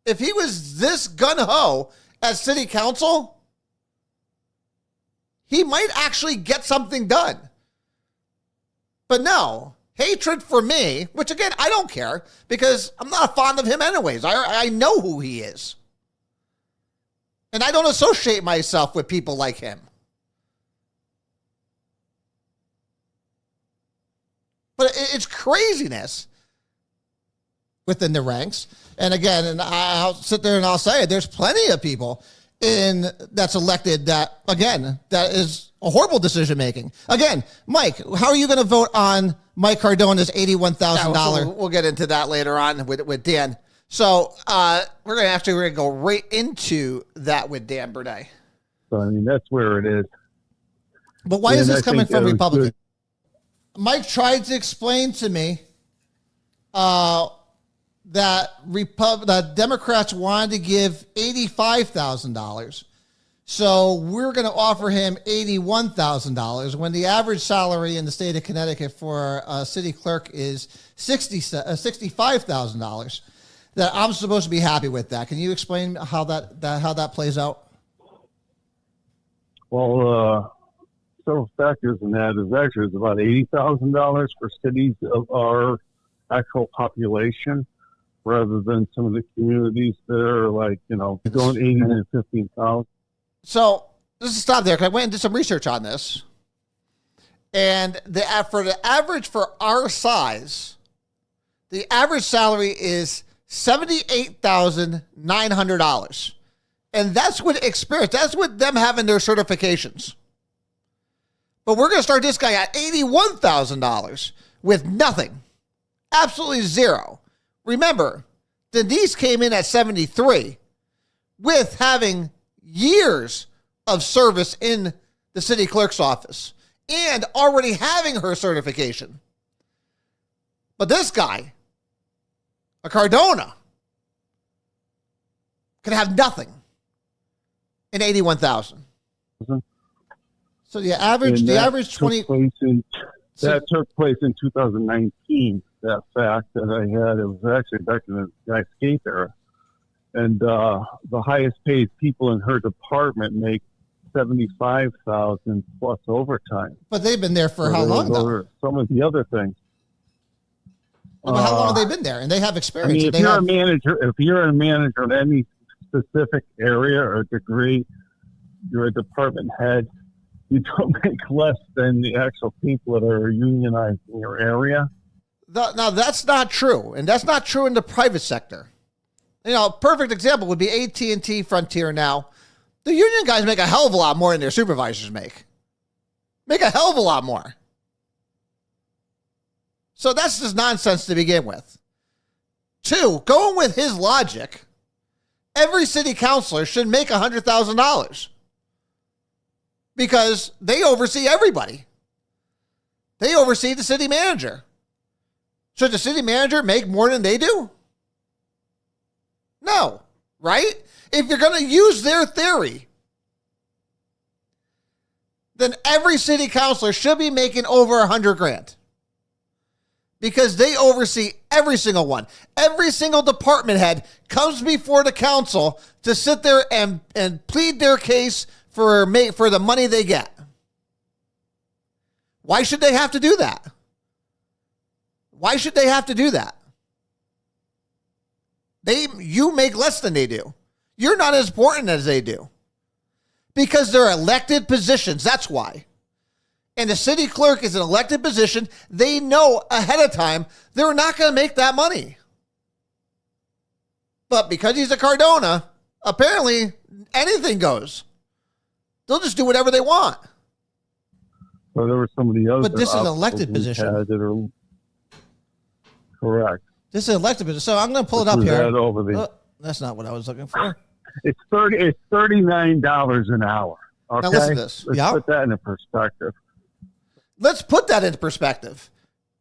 If he was this gung-ho at city council, he might actually get something done. But no, hatred for me, which again, I don't care because I'm not fond of him anyways. I know who he is. And I don't associate myself with people like him. But it's craziness Within the ranks. And again, and I'll sit there and I'll say it, there's plenty of people that's elected that is a horrible decision making. Again, Mike, how are you going to vote on Mike Cardona's $81,000? We'll get into that later on with Dan. So we're gonna go right into that with Dan Burnett. So, I mean, that's where it is. But why is And this I coming think from that was Republicans? good. Mike tried to explain to me that Democrats wanted to give $85,000. So we're going to offer him $81,000 when the average salary in the state of Connecticut for a city clerk is $65,000. That I'm supposed to be happy with that. Can you explain how that plays out? Well, several factors in that is actually it's about $80,000 for cities of our actual population, rather than some of the communities that are like, going 80 and 15,000. So let's stop there because I went and did some research on this. And for the average for our size, the average salary is $78,900. And that's with experience. That's with them having their certifications. But we're going to start this guy at $81,000 with nothing. Absolutely zero. Remember, Denise came in at 73 with having years of service in the city clerk's office and already having her certification. But this guy, a Cardona, could have nothing in 81,000. So the average 20 that took place in 2019. That fact that I had, it was actually back in the ice skate era, and the highest paid people in her department make $75,000 plus overtime. But they've been there for how long though? Some of the other things. But how long have they been there? And they have experience. I mean, if you're a manager in any specific area or degree, you're a department head. You don't make less than the actual people that are unionized in your area. Now, that's not true, and that's not true in the private sector. A perfect example would be AT&T Frontier now. The union guys make a hell of a lot more than their supervisors make. Make a hell of a lot more. So that's just nonsense to begin with. Two, going with his logic, every city councilor should make $100,000 because they oversee everybody. They oversee the city manager. Should the city manager make more than they do? No, right? If you're going to use their theory, then every city councilor should be making over $100,000 because they oversee every single one. Every single department head comes before the council to sit there and plead their case for the money they get. Why should they have to do that? Why should they have to do that? You make less than they do. You're not as important as they do. Because they're elected positions. That's why. And the city clerk is an elected position. They know ahead of time they're not going to make that money. But because he's a Cardona, apparently anything goes. They'll just do whatever they want. So there were some of the other. But this is an elected position. That are correct. This is an elected position. So I'm going to pull it up here. Over the, that's not what I was looking for. It's $39 an hour. Okay? Now listen to this. Let's Yeah. put that into perspective. Let's put that into perspective.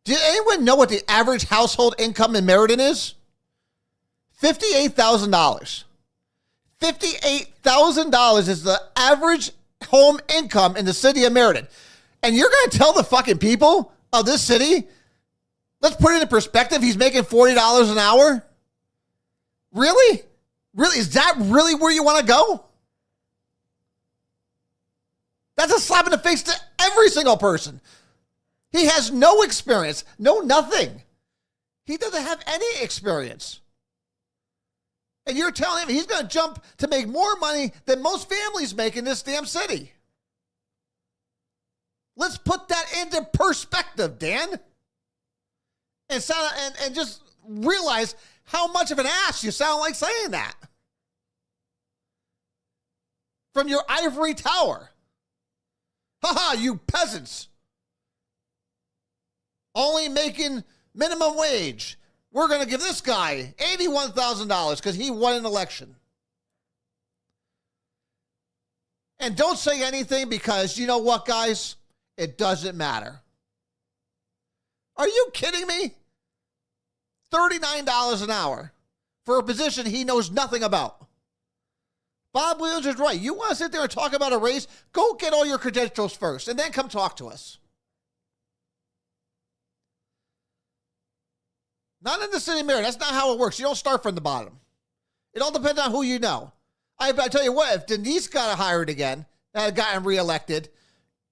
Do anyone know what the average household income in Meriden is? $58,000. $58,000 is the average home income in the city of Meriden. And you're going to tell the fucking people of this city, let's put it into perspective, he's making $40 an hour? Really? Really? Is that really where you want to go? That's a slap in the face to every single person. He has no experience, no nothing. He doesn't have any experience. And you're telling him he's going to jump to make more money than most families make in this damn city. Let's put that into perspective, Dan. And just realize how much of an ass you sound like saying that. From your ivory tower. Ha, you peasants. Only making minimum wage. We're going to give this guy $81,000 because he won an election. And don't say anything because you know what, guys? It doesn't matter. Are you kidding me? $39 an hour for a position he knows nothing about. Bob Williams is right. You want to sit there and talk about a race? Go get all your credentials first and then come talk to us. Not in the city of Meriden. That's not how it works. You don't start from the bottom. It all depends on who you know. I tell you what, if Denise got hired again, gotten reelected,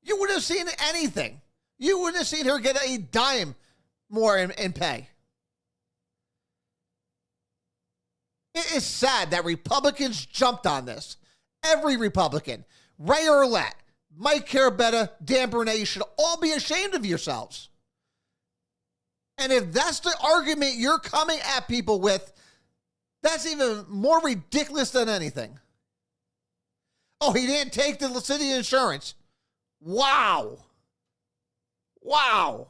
you wouldn't have seen anything. You wouldn't have seen her get a dime more in pay. It is sad that Republicans jumped on this. Every Republican, Ray Earlette, Mike Carabetta, Dan Burnett, you should all be ashamed of yourselves. And if that's the argument you're coming at people with, that's even more ridiculous than anything. Oh, he didn't take the city insurance. Wow. Wow.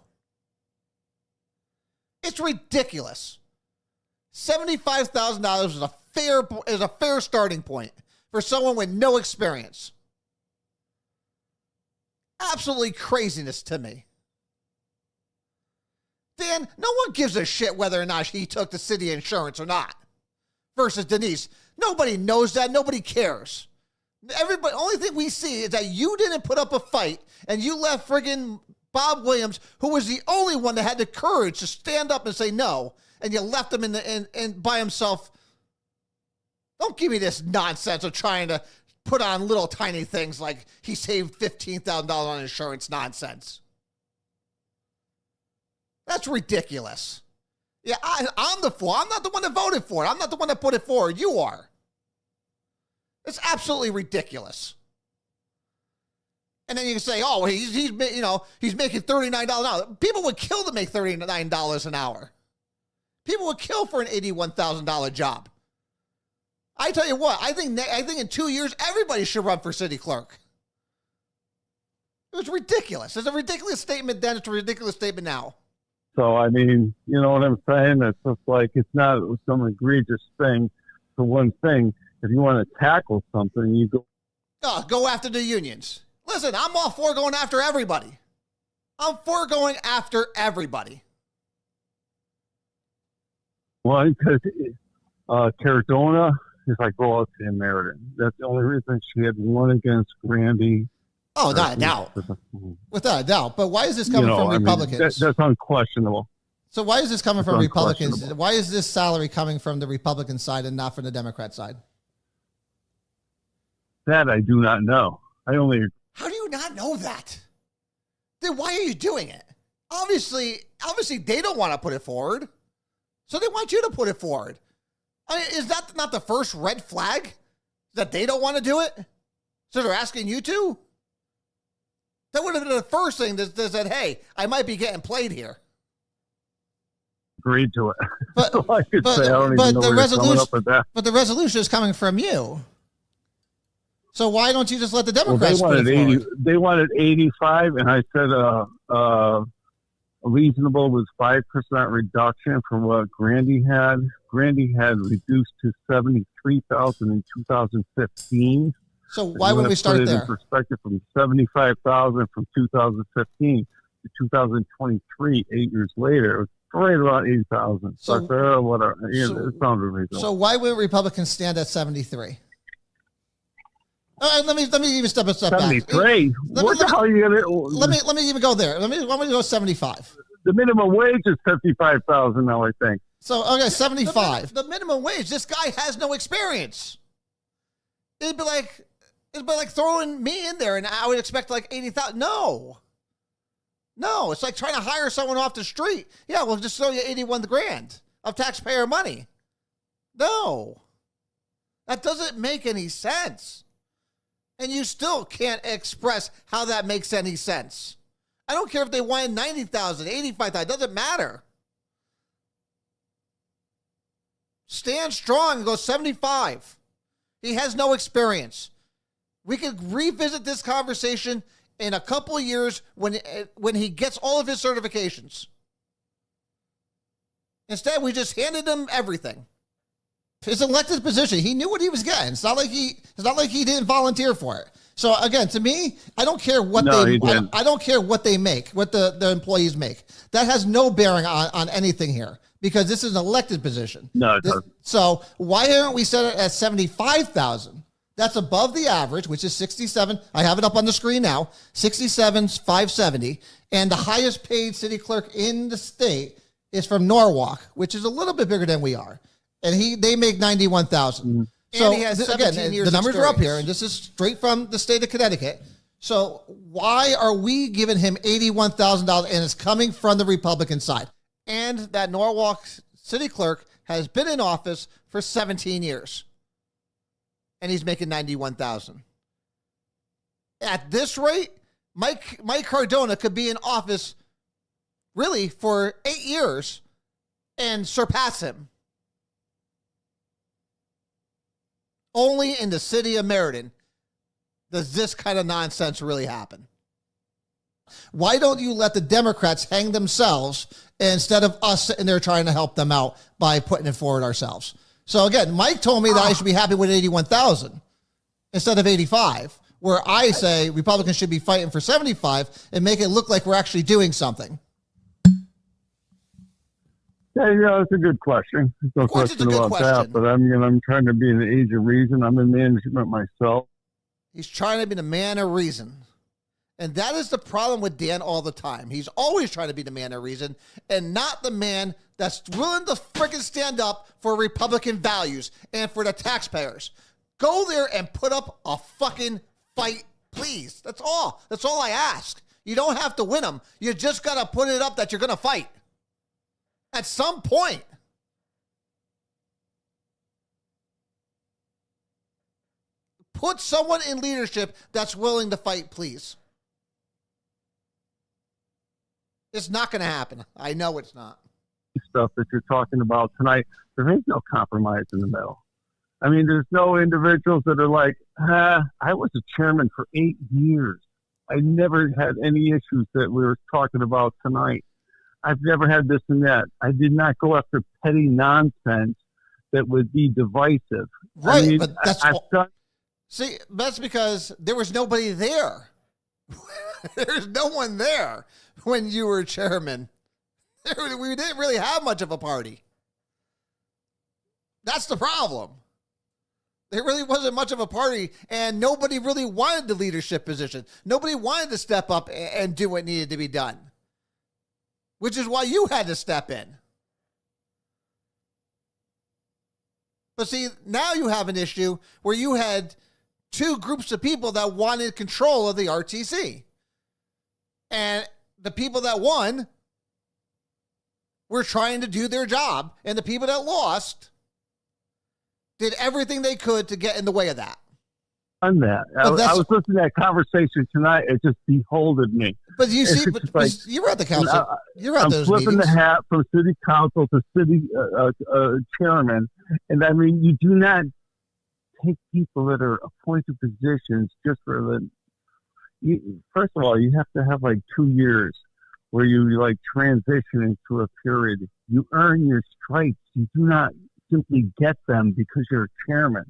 It's ridiculous. $75,000 is a fair starting point for someone with no experience. Absolutely craziness to me. Dan, no one gives a shit whether or not he took the city insurance or not. Versus Denise. Nobody knows that. Nobody cares. Everybody, only thing we see is that you didn't put up a fight and you left friggin' Bob Williams, who was the only one that had the courage to stand up and say no, and you left him in by himself. Don't give me this nonsense of trying to put on little tiny things like he saved $15,000 on insurance nonsense. That's ridiculous. Yeah, I'm the fool. I'm not the one that voted for it. I'm not the one that put it forward. You are. It's absolutely ridiculous. And then you can say, oh, he's making $39 an hour. People would kill to make $39 an hour. People would kill for an $81,000 job. I tell you what, I think in 2 years, everybody should run for city clerk. It was ridiculous. It's a ridiculous statement then. It's a ridiculous statement now. So, I mean, you know what I'm saying? It's just like, it's not some egregious thing for one thing. If you want to tackle something, you go after the unions. Listen, I'm all for going after everybody. I'm for going after everybody. Well, because Cardona is like royalty in Meriden. That's the only reason she had won against Randy. Oh, not a doubt. Without a doubt. But why is this coming from Republicans? That's unquestionable. So why is this coming from Republicans? Why is this salary coming from the Republican side and not from the Democrat side? That I do not know. How do you not know that? then why are you doing it? Obviously, they don't want to put it forward. So they want you to put it forward. I mean, is that not the first red flag that they don't want to do it? So they're asking you to? That would have been the first thing that said, hey, I might be getting played here. Agreed to it. But, So I could say I don't even know the where you're coming up with that. But the resolution is coming from you. So why don't you just let the Well, Democrats they put wanted it forward? 80. They wanted 85, and I said reasonable was 5% reduction from what Grandy had. Grandy had reduced to 73,000 in 2015. So why would we start put it there? in perspective, from 75,000 from 2015 to 2023, 8 years later, it was right around 80,000. So I said, whatever. It sounded reasonable. So why would Republicans stand at 73? Let me even step back. 73. What the hell are you gonna? Let me even go there. Let me go 75. The minimum wage is 55,000 now, I think. So okay, 75. The minimum wage. This guy has no experience. It'd be like throwing me in there, and I would expect like 80,000. No, it's like trying to hire someone off the street. Yeah, we'll just throw you 81 grand of taxpayer money. No, that doesn't make any sense. And you still can't express how that makes any sense. I don't care if they wanted 90,000, 85,000, it doesn't matter. Stand strong and go 75. He has no experience. We could revisit this conversation in a couple of years when he gets all of his certifications. Instead, we just handed him everything. His elected position, he knew what he was getting. It's not like he didn't volunteer for it. So again, to me, I don't care what I don't care what they make, what the employees make. That has no bearing on anything here because this is an elected position. No, it doesn't. So why aren't we set it at 75,000? That's above the average, which is 67. I have it up on the screen now. 67,570, and the highest paid city clerk in the state is from Norwalk, which is a little bit bigger than we are. And they make 91,000. Mm-hmm. So and he has 17 years the numbers experience. are up here, and this is straight from the state of Connecticut. So why are we giving him $81,000, and it's coming from the Republican side? And that Norwalk city clerk has been in office for 17 years, and he's making 91,000. At this rate, Mike Cardona could be in office really for 8 years and surpass him. Only in the city of Meriden does this kind of nonsense really happen. Why don't you let the Democrats hang themselves instead of us sitting there trying to help them out by putting it forward ourselves? So again, Mike told me that I should be happy with 81,000 instead of 85, where I say Republicans should be fighting for 75 and make it look like we're actually doing something. Yeah, that's a good question. There's no question about that. But I'm trying to be in the age of reason. I'm in management myself. He's trying to be the man of reason. And that is the problem with Dan all the time. He's always trying to be the man of reason and not the man that's willing to freaking stand up for Republican values and for the taxpayers. Go there and put up a fucking fight, please. That's all. That's all I ask. You don't have to win them. You just got to put it up that you're going to fight. At some point. Put someone in leadership that's willing to fight, please. It's not going to happen. I know it's not. Stuff that you're talking about tonight, there ain't no compromise in the middle. I mean, there's no individuals that are like, I was a chairman for 8 years. I never had any issues that we were talking about tonight. I've never had this and that. I did not go after petty nonsense that would be divisive. Right, I mean, but that's because there was nobody there. There's no one there when you were chairman. We didn't really have much of a party. That's the problem. There really wasn't much of a party, and nobody really wanted the leadership position. Nobody wanted to step up and do what needed to be done. Which is why you had to step in. But see, now you have an issue where you had two groups of people that wanted control of the RTC. And the people that won were trying to do their job, and the people that lost did everything they could to get in the way of that. On that, I was listening to that conversation tonight. It just beholded me. But you see, It's like, you were at the council. You were at I'm those flipping meetings. the hat from city council to city chairman, and I mean, you do not take people that are appointed positions just for the. First of all, you have to have like 2 years where you like transition into a period. You earn your stripes. You do not simply get them because you're a chairman.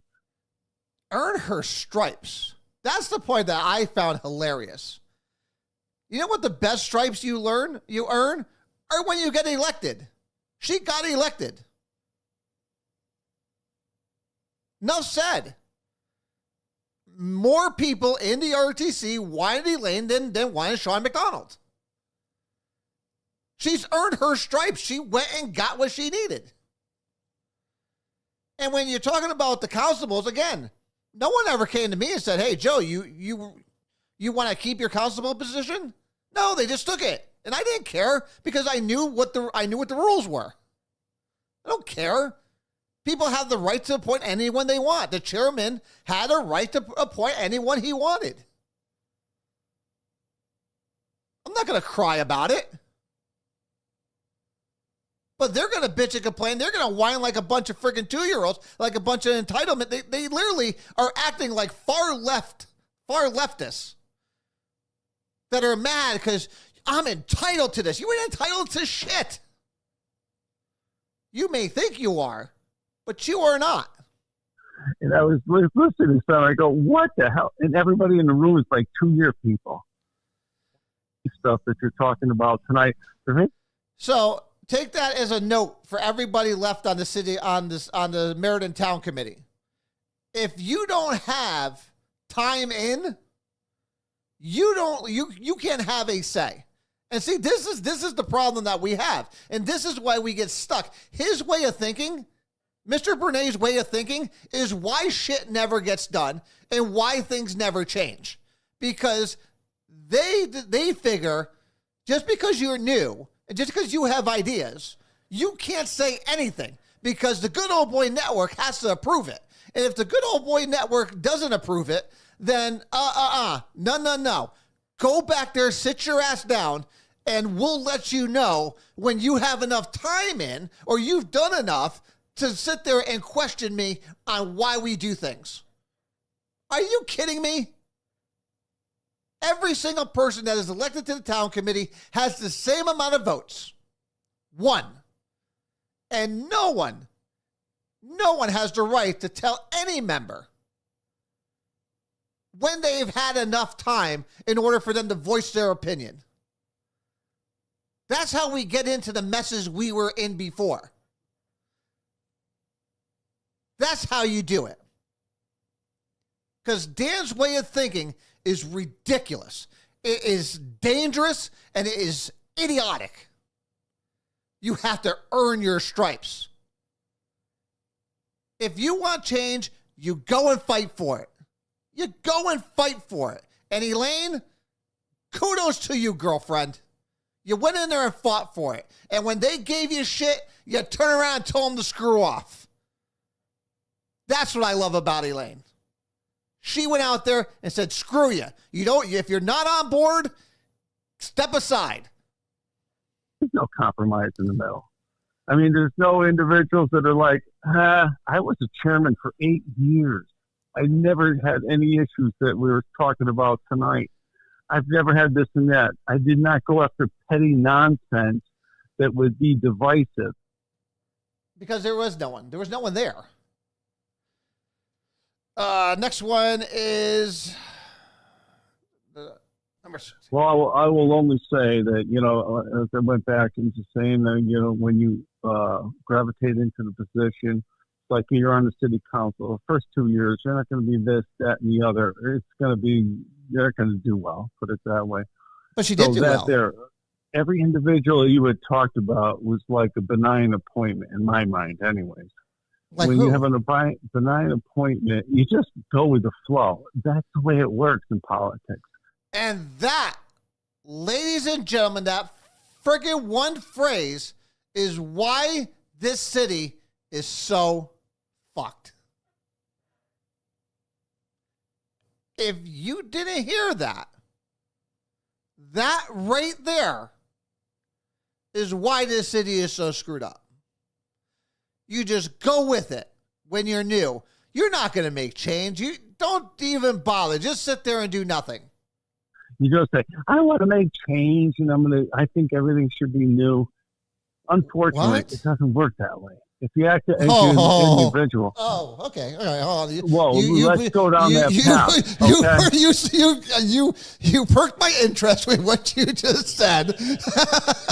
Earn her stripes. That's the point that I found hilarious. You know what the best stripes you earn are when you get elected. She got elected. Enough said. More people in the RTC wanted Elaine than wanted Sean McDonald. She's earned her stripes. She went and got what she needed. And when you're talking about the constables, again, no one ever came to me and said, "Hey, Joe, you want to keep your constable position?" No, they just took it, and I didn't care because I knew what the rules were. I don't care. People have the right to appoint anyone they want. The chairman had a right to appoint anyone he wanted. I'm not going to cry about it. But they're going to bitch and complain. They're going to whine like a bunch of freaking 2-year-olds, like a bunch of entitlement. They literally are acting like far leftists that are mad because I'm entitled to this. You ain't entitled to shit. You may think you are, but you are not. And I was listening to that. I go, what the hell? And everybody in the room is like 2-year people. Stuff that you're talking about tonight. So take that as a note for everybody left on the city on the Meriden Town Committee. If you don't have time in, you can't have a say. And see, this is the problem that we have, and this is why we get stuck. His way of thinking, Mr. Bernay's way of thinking, is why shit never gets done and why things never change, because they figure just because you're new and just because you have ideas, you can't say anything because the Good Old Boy Network has to approve it. And if the Good Old Boy Network doesn't approve it, then no. Go back there, sit your ass down, and we'll let you know when you have enough time in or you've done enough to sit there and question me on why we do things. Are you kidding me? Every single person that is elected to the town committee has the same amount of votes. 1. And no one has the right to tell any member when they've had enough time in order for them to voice their opinion. That's how we get into the messes we were in before. That's how you do it. Because Dan's way of thinking is ridiculous. It is dangerous and it is idiotic. You have to earn your stripes. If you want change, you go and fight for it. You go and fight for it. And Elaine, kudos to you, girlfriend. You went in there and fought for it. And when they gave you shit, you turn around and told them to screw off. That's what I love about Elaine. She went out there and said, screw you. If you're not on board, step aside. There's no compromise in the middle. I mean, there's no individuals that are like, I was a chairman for 8 years. I never had any issues that we were talking about tonight. I've never had this and that. I did not go after petty nonsense that would be divisive. Because there was no one. There was no one there. Next one is number 6. Well, I will only say that, as I went back into saying that, when you gravitate into the position, like you're on the city council, the first 2 years, you're not going to be this, that, and the other. It's going to be, you're not going to do well, put it that way. But she did do well. There, every individual you had talked about was like a benign appointment in my mind anyways. Like when who? you have a benign appointment, you just go with the flow. That's the way it works in politics. And that, Ladies and gentlemen, that friggin' one phrase is why this city is so fucked. If you didn't hear that, that right there is why this city is so screwed up. You just go with it when you're new. You're not going to make change. You don't even bother. Just sit there and do nothing. You just say, I want to make change, and I think everything should be new. Unfortunately, What? it doesn't work that way. If you act as an individual. Oh, okay. All right. Hold on. Whoa, let's go down that path. You perked my interest with what you just said.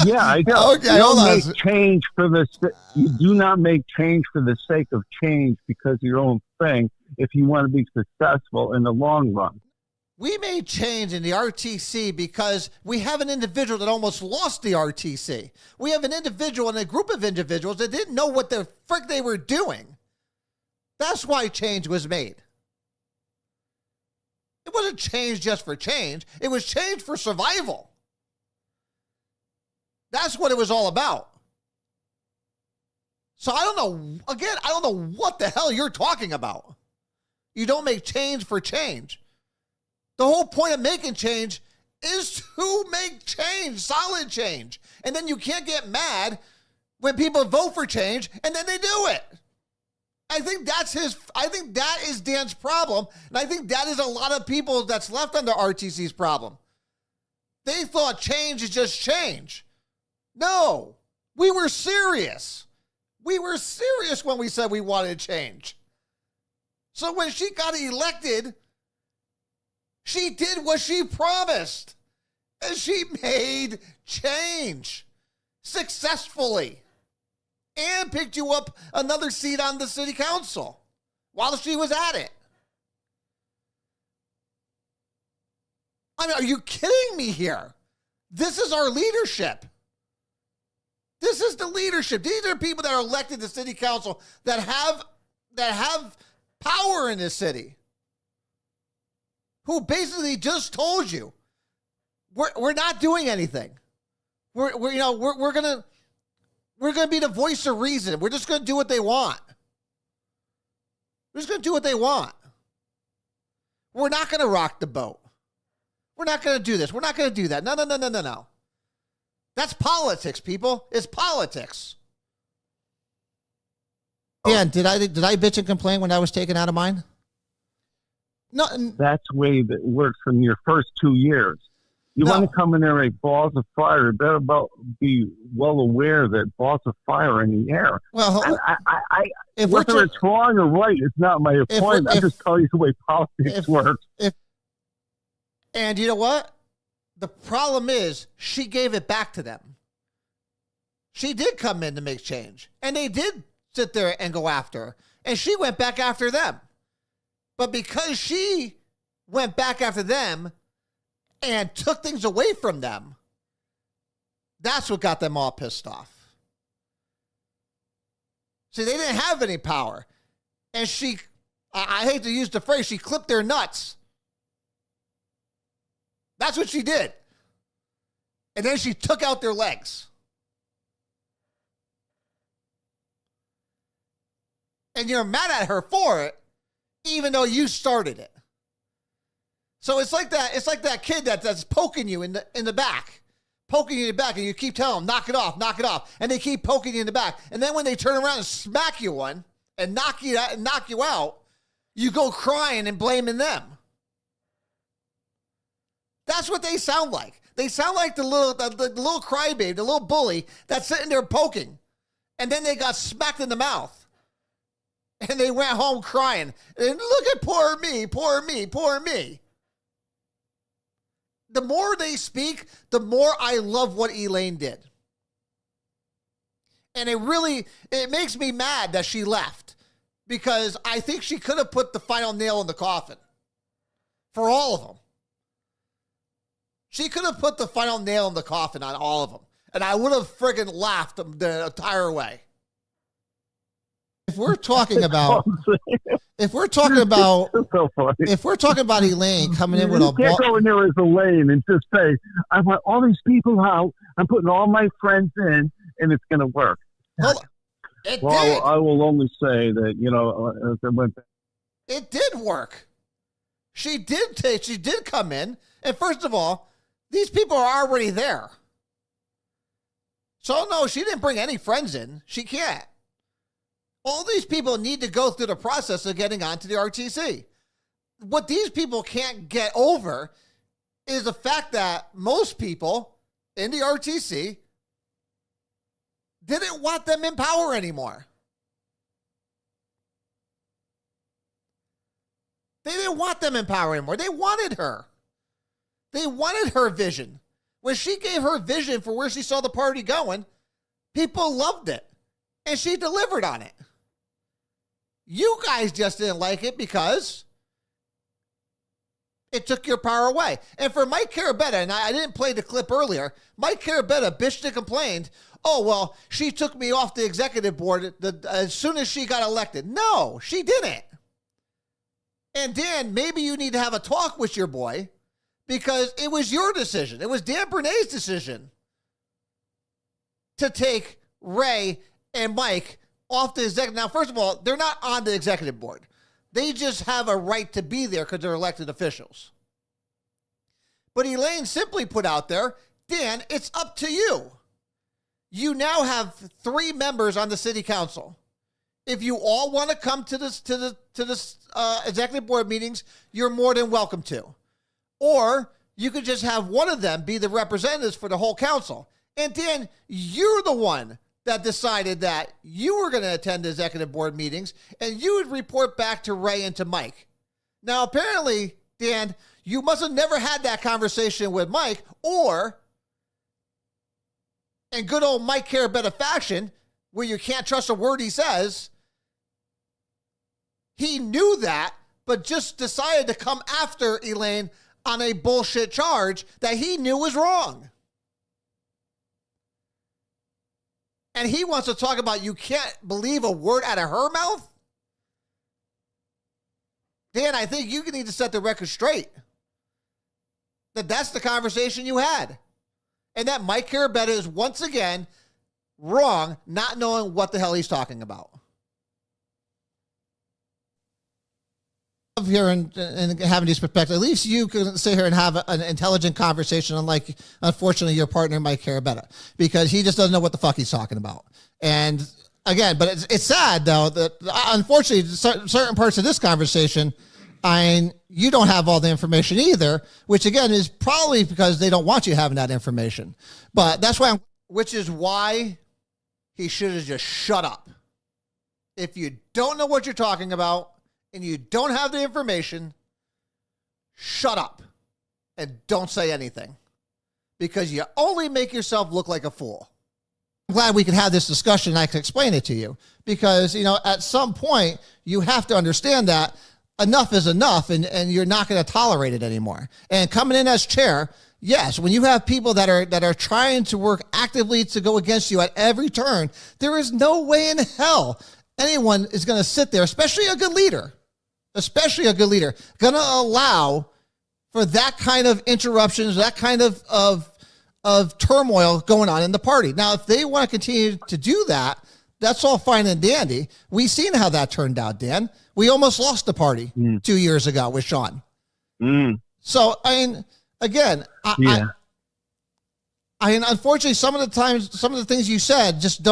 Yeah, I do. Okay, you hold don't on. make change for the. You do not make change for the sake of change because of your own thing. If you want to be successful in the long run. We made change in the RTC because we have an individual that almost lost the RTC. We have an individual and a group of individuals that didn't know what the frick they were doing. That's why change was made. It wasn't change just for change. It was change for survival. That's what it was all about. So I don't know, again, I don't know what the hell you're talking about. You don't make change for change. The whole point of making change is to make change, solid change. And then you can't get mad when people vote for change and then they do it. I think that is Dan's problem. And I think that is a lot of people that's left under RTC's problem. They thought change is just change. No, we were serious. We were serious when we said we wanted change. So when she got elected, she did what she promised, and she made change successfully and picked you up another seat on the city council while she was at it. I mean, are you kidding me here? This is our leadership. This is the leadership. These are people that are elected to city council that have power in this city, who basically just told you we're not doing anything. We're gonna be the voice of reason. We're just gonna do what they want. We're just gonna do what they want. We're not gonna rock the boat. We're not gonna do this. We're not gonna do that. No. That's politics, people. It's politics. Dan, did I bitch and complain when I was taken out of mine? No, That's the way that works from your first 2 years. You want to come in there and balls of fire. You better be well aware that balls of fire are in the air. well, if Whether it's wrong or right, it's not my point. I'm just telling you the way politics works. And you know what? The problem is she gave it back to them. She did come in to make change. And they did sit there and go after her. And she went back after them. But because she went back after them and took things away from them, that's what got them all pissed off. See, they didn't have any power. And I hate to use the phrase, she clipped their nuts. That's what she did. And then she took out their legs. And you're mad at her for it, even though you started it. So it's like that kid that's poking you in the back. Poking you in the back, and you keep telling them, knock it off. And they keep poking you in the back. And then when they turn around and smack you one and knock you out, you go crying and blaming them. That's what they sound like. They sound like the little crybaby, the little bully that's sitting there poking. And then they got smacked in the mouth. And they went home crying. And look at poor me. The more they speak, the more I love what Elaine did. And it makes me mad that she left. Because I think she could have put the final nail in the coffin. For all of them. She could have put the final nail in the coffin on all of them. And I would have friggin' laughed the entire way. If we're talking about if we're talking about It's so funny. if we're talking about Elaine coming in with You a can't go in there as a lane and just say, I want all these people out. I'm putting all my friends in, and it's going to work. hold on. It Well, did. I will only say that, as I went It did work. She did come in. And first of all, these people are already there. So no, she didn't bring any friends in. She can't. All these people need to go through the process of getting onto the RTC. What these people can't get over is the fact that most people in the RTC didn't want them in power anymore. They didn't want them in power anymore. They wanted her. They wanted her vision. When she gave her vision for where she saw the party going, people loved it. And she delivered on it. You guys just didn't like it because it took your power away. And for Mike Carabetta, and I didn't play the clip earlier, Mike Carabetta bitched and complained, oh, well, she took me off the executive board as soon as she got elected. No, she didn't. And Dan, maybe you need to have a talk with your boy because it was your decision. It was Dan Bernay's decision to take Ray and Mike off the executive. Now, first of all, they're not on the executive board. They just have a right to be there because they're elected officials. But Elaine simply put out there, Dan, it's up to you. You now have 3 members on the city council. If you all want to come to this executive board meetings, you're more than welcome to. Or you could just have one of them be the representatives for the whole council. And Dan, you're the one that decided that you were going to attend the executive board meetings and you would report back to Ray and to Mike. Now, apparently, Dan, you must have never had that conversation with Mike, or in good old Mike Carabetta fashion, where you can't trust a word he says, he knew that, but just decided to come after Elaine on a bullshit charge that he knew was wrong. And he wants to talk about you can't believe a word out of her mouth? Dan, I think you need to set the record straight. That's the conversation you had. And that Mike Carabetta is once again wrong, not knowing what the hell he's talking about. Here and having these perspectives, at least you can sit here and have an intelligent conversation, unlike, unfortunately, your partner, Mike Carabetta, because he just doesn't know what the fuck he's talking about. And again, but it's sad, though, that unfortunately, certain parts of this conversation, you don't have all the information either, which again is probably because they don't want you having that information. But that's why which is why he should have just shut up. If you don't know what you're talking about, and you don't have the information, shut up and don't say anything because you only make yourself look like a fool. I'm glad we could have this discussion and I can explain it to you because, at some point you have to understand that enough is enough and you're not going to tolerate it anymore. And coming in as chair, yes, when you have people that are trying to work actively to go against you at every turn, there is no way in hell anyone is going to sit there, especially a good leader, going to allow for that kind of interruptions, that kind of turmoil going on in the party. Now, if they want to continue to do that, that's all fine and dandy. We've seen how that turned out, Dan. We almost lost the party 2 years ago with Sean. So, again, unfortunately, some of the things you said just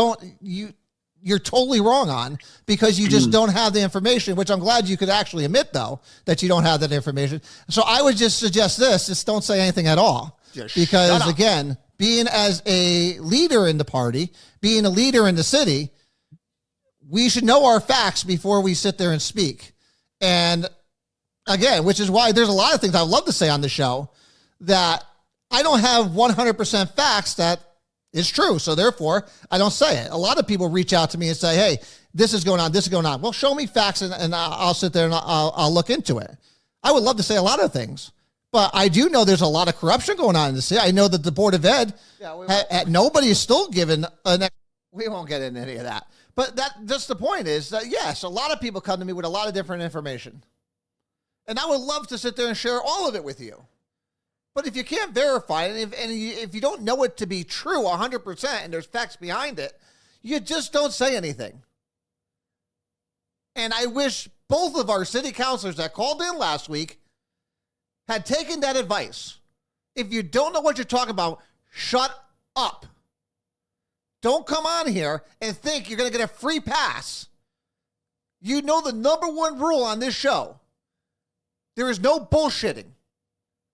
you're totally wrong on because you just don't have the information, which I'm glad you could actually admit, though, that you don't have that information. So I would just suggest just don't say anything at all. Because, again, being as a leader in the party, being a leader in the city, we should know our facts before we sit there and speak. And, again, which is why there's a lot of things I would love to say on the show that I don't have 100% facts that is true. So therefore, I don't say it. A lot of people reach out to me and say, hey, this is going on. Well, show me facts and I'll sit there and I'll look into it. I would love to say a lot of things, but I do know there's a lot of corruption going on in the city. I know that the Board of Ed, nobody is still given we won't get into any of that. But that's the point is that, yes, a lot of people come to me with a lot of different information. And I would love to sit there and share all of it with you. But if you can't verify it, if you don't know it to be true 100% and there's facts behind it, you just don't say anything. And I wish both of our city councilors that called in last week had taken that advice. If you don't know what you're talking about, shut up. Don't come on here and think you're going to get a free pass. You know the number one rule on this show. There is no bullshitting.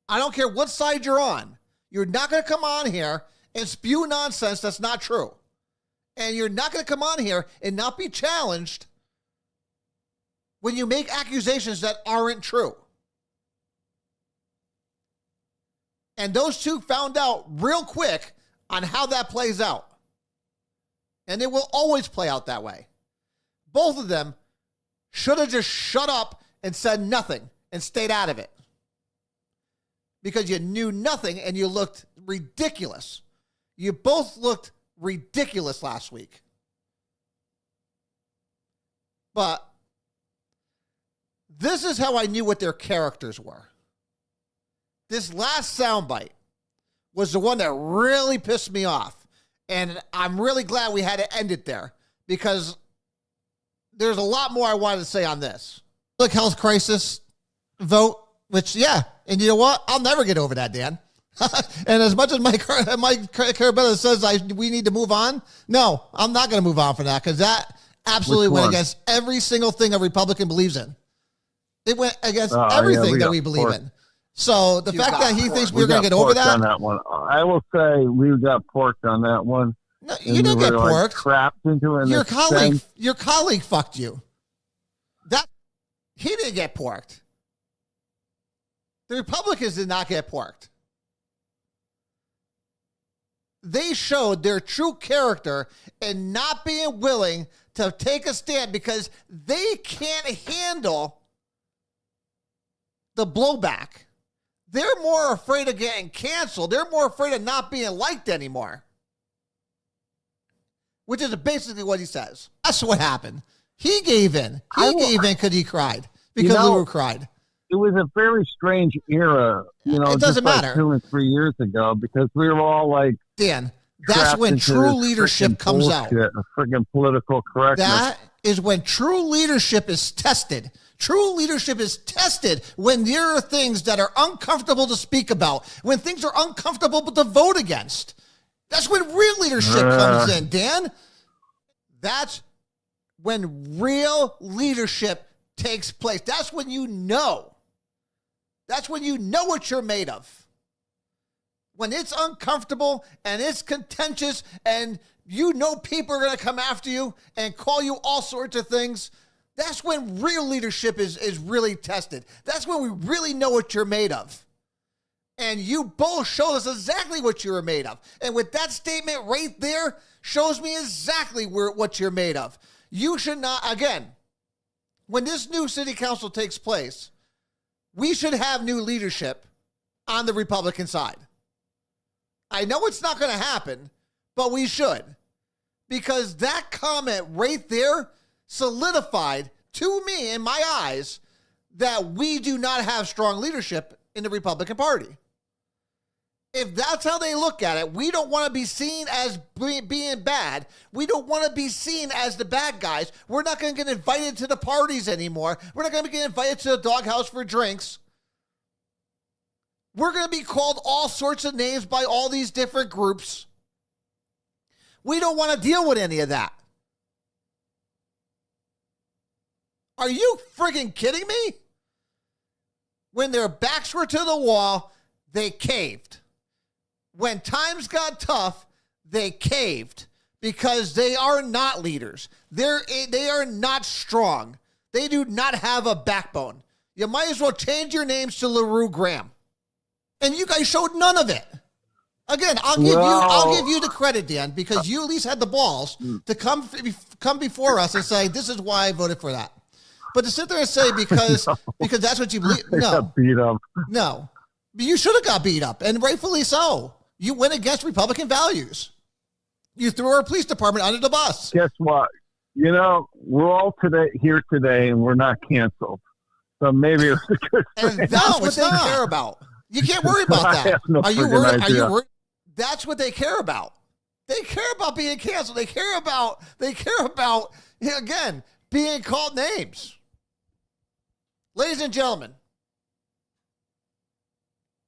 I don't care what side you're on. You're not going to come on here and spew nonsense that's not true. And you're not going to come on here and not be challenged when you make accusations that aren't true. And those two found out real quick on how that plays out. And it will always play out that way. Both of them should have just shut up and said nothing and stayed out of it. Because you knew nothing and you looked ridiculous. You both looked ridiculous last week. But this is how I knew what their characters were. This last soundbite was the one that really pissed me off. And I'm really glad we had to end it there because there's a lot more I wanted to say on this. Public health crisis vote, which, yeah, and you know what? I'll never get over that, Dan. And as much as Mike Carabella says we need to move on, no, I'm not going to move on from that because that absolutely went against every single thing a Republican believes in. It went against everything that we believe in. So the fact that he thinks we're going to get over that. On that one. I will say we got porked on that one. No, you didn't get porked. Like trapped into it. Your colleague fucked you. He didn't get porked. The Republicans did not get porked. They showed their true character in not being willing to take a stand because they can't handle the blowback. They're more afraid of getting canceled. They're more afraid of not being liked anymore. Which is basically what he says. That's what happened. He gave in. He gave in because he cried. Because Lou cried. It was a very strange era, it doesn't matter. Like 2 and 3 years ago, because we were all like, Dan, that's when true leadership comes out. Freaking political correctness. That is when true leadership is tested. True leadership is tested when there are things that are uncomfortable to speak about, when things are uncomfortable to vote against. That's when real leadership comes in, Dan. That's when real leadership takes place. That's when you know. That's when you know what you're made of. When it's uncomfortable and it's contentious and you know people are going to come after you and call you all sorts of things, that's when real leadership is really tested. That's when we really know what you're made of. And you both showed us exactly what you were made of. And with that statement right there shows me exactly what you're made of. You should not, again, when this new city council takes place, we should have new leadership on the Republican side. I know it's not going to happen, but we should. Because that comment right there solidified to me in my eyes that we do not have strong leadership in the Republican Party. If that's how they look at it, we don't want to be seen as being bad. We don't want to be seen as the bad guys. We're not going to get invited to the parties anymore. We're not going to get invited to the doghouse for drinks. We're going to be called all sorts of names by all these different groups. We don't want to deal with any of that. Are you friggin' kidding me? When their backs were to the wall, they caved. When times got tough, they caved because they are not leaders. They are not strong. They do not have a backbone. You might as well change your names to LaRue Graham. And you guys showed none of it. Again, I'll give you the credit, Dan, because you at least had the balls to come before us and say, this is why I voted for that. But to sit there and say because that's what you believe, no. Beat up. No. You should have got beat up, and rightfully so. You went against Republican values. You threw our police department under the bus. Guess what? You know, we're all here today, and we're not canceled. So maybe it was a good And thing. that's No, what it's they not. care about. You can't worry about I that. have no Are you friggin' worried? Are you idea. worried? That's what they care about. They care about being canceled. They care about again, being called names. Ladies and gentlemen,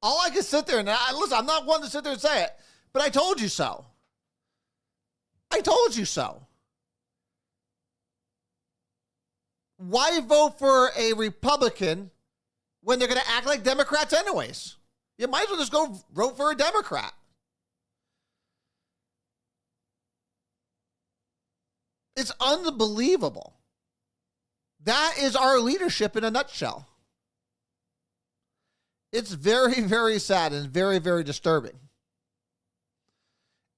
all I can sit there and listen, I'm not one to sit there and say it, but I told you so. I told you so. Why vote for a Republican when they're going to act like Democrats anyways? You might as well just go vote for a Democrat. It's unbelievable. That is our leadership in a nutshell. It's very, very sad and very, very disturbing.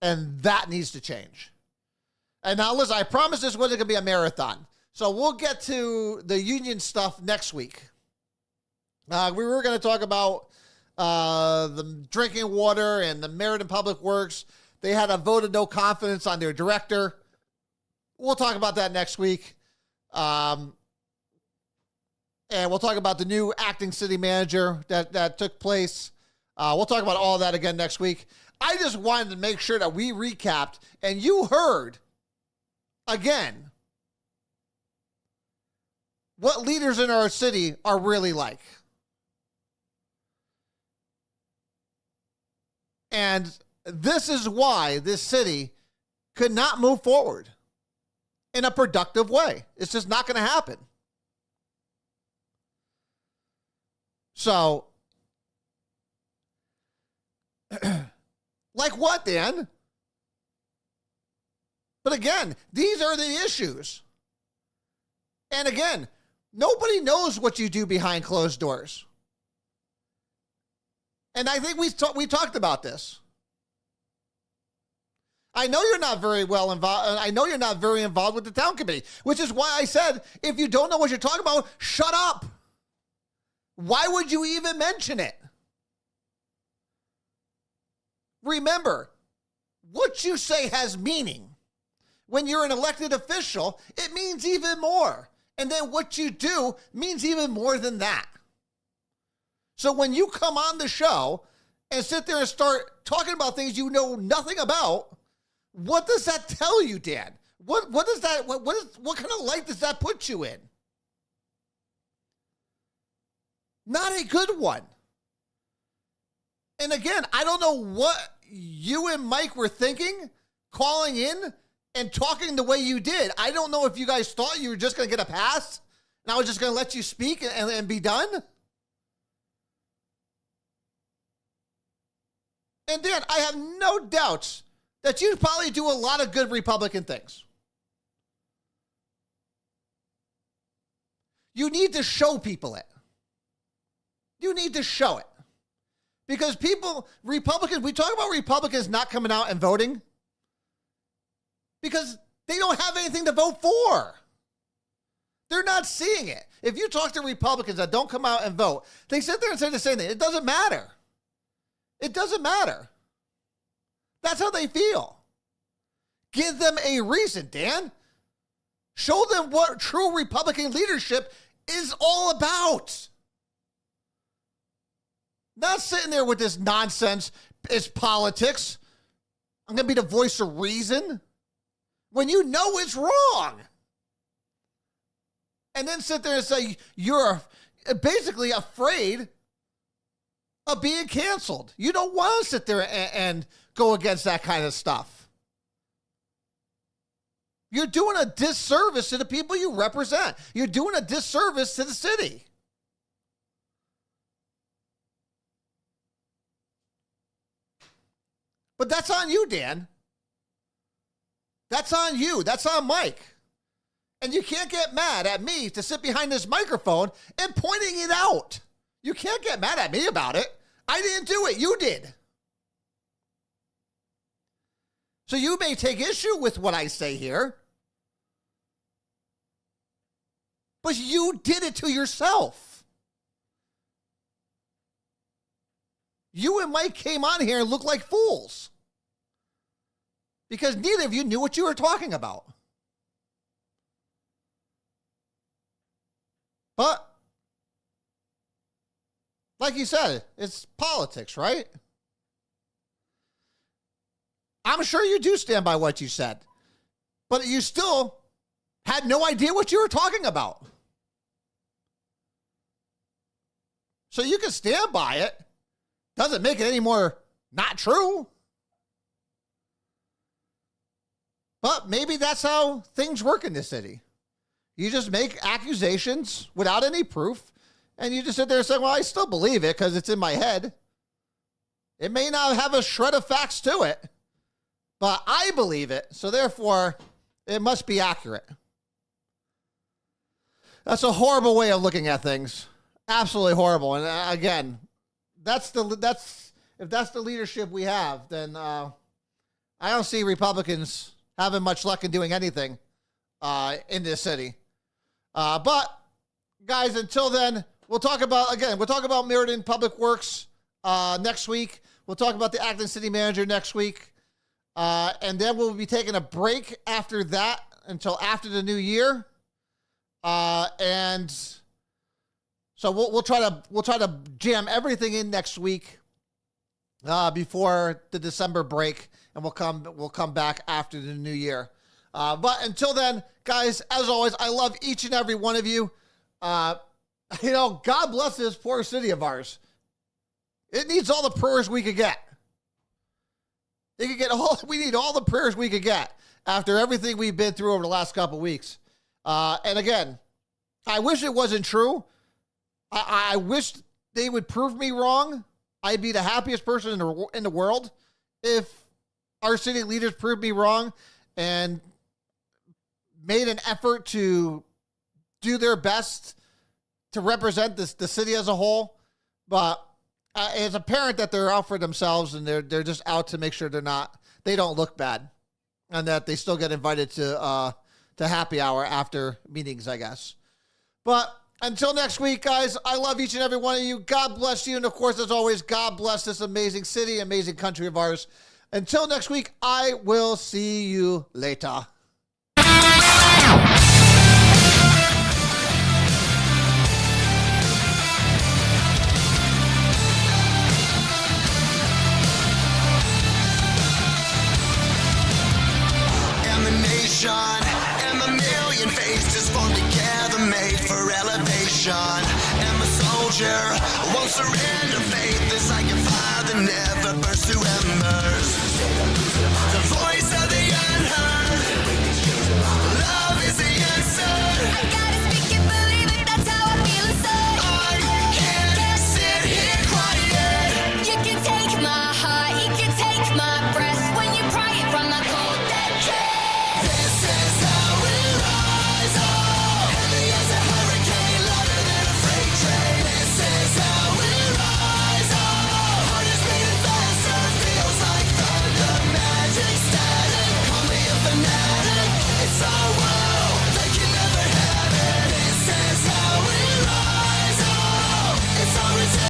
And that needs to change. And now, listen, I promise this wasn't going to be a marathon. So we'll get to the union stuff next week. We were going to talk about the drinking water and the Meriden Public Works. They had a vote of no confidence on their director. We'll talk about that next week. And we'll talk about the new acting city manager that took place. We'll talk about all that again next week. I just wanted to make sure that we recapped and you heard again what leaders in our city are really like. And this is why this city could not move forward in a productive way. It's just not going to happen. So, like what, Dan? But again, these are the issues. And again, nobody knows what you do behind closed doors. And I think we talked about this. I know you're not very well involved. I know you're not very involved with the town committee, which is why I said, if you don't know what you're talking about, shut up. Why would you even mention it? Remember, what you say has meaning. When you're an elected official, it means even more. And then what you do means even more than that. So when you come on the show and sit there and start talking about things you know nothing about, what does that tell you, Dan? What kind of light does that put you in? Not a good one. And again, I don't know what you and Mike were thinking, calling in and talking the way you did. I don't know if you guys thought you were just going to get a pass and I was just going to let you speak and be done. And Dan, I have no doubts that you probably do a lot of good Republican things. You need to show people it. You need to show it. Because Republicans, we talk about Republicans not coming out and voting because they don't have anything to vote for. They're not seeing it. If you talk to Republicans that don't come out and vote, they sit there and say the same thing. It doesn't matter. It doesn't matter. That's how they feel. Give them a reason, Dan. Show them what true Republican leadership is all about. Not sitting there with this nonsense, it's politics. I'm going to be the voice of reason when you know it's wrong. And then sit there and say you're basically afraid of being canceled. You don't want to sit there and go against that kind of stuff. You're doing a disservice to the people you represent. You're doing a disservice to the city. But that's on you, Dan. That's on you. That's on Mike. And you can't get mad at me to sit behind this microphone and pointing it out. You can't get mad at me about it. I didn't do it. You did. So you may take issue with what I say here, but you did it to yourself. You and Mike came on here and looked like fools because neither of you knew what you were talking about. But like you said, it's politics, right? I'm sure you do stand by what you said, but you still had no idea what you were talking about. So you can stand by it. Doesn't make it any more not true. But maybe that's how things work in this city. You just make accusations without any proof, and you just sit there and say, well, I still believe it because it's in my head. It may not have a shred of facts to it, but I believe it, so therefore, it must be accurate. That's a horrible way of looking at things. Absolutely horrible. And again, if that's the leadership we have, then I don't see Republicans having much luck in doing anything in this city. But guys, until then, we'll talk about Meriden Public Works next week. We'll talk about the acting city manager next week. And then we'll be taking a break after that until after the new year. And so we'll try to jam everything in next week before the December break, and we'll come back after the new year. But until then, guys, as always, I love each and every one of you. God bless this poor city of ours. It needs all the prayers we could get. We need all the prayers we could get after everything we've been through over the last couple weeks. And again, I wish it wasn't true. I wish they would prove me wrong. I'd be the happiest person in the world if our city leaders proved me wrong and made an effort to do their best to represent the city as a whole. But it's apparent that they're out for themselves, and they're just out to make sure they don't look bad, and that they still get invited to happy hour after meetings, I guess. But until next week, guys, I love each and every one of you. God bless you. And of course, as always, God bless this amazing city, amazing country of ours. Until next week, I will see you later. And a million faces formed together, made for elevation. And my soldier won't surrender faith. It's like a fire that never burns to ember.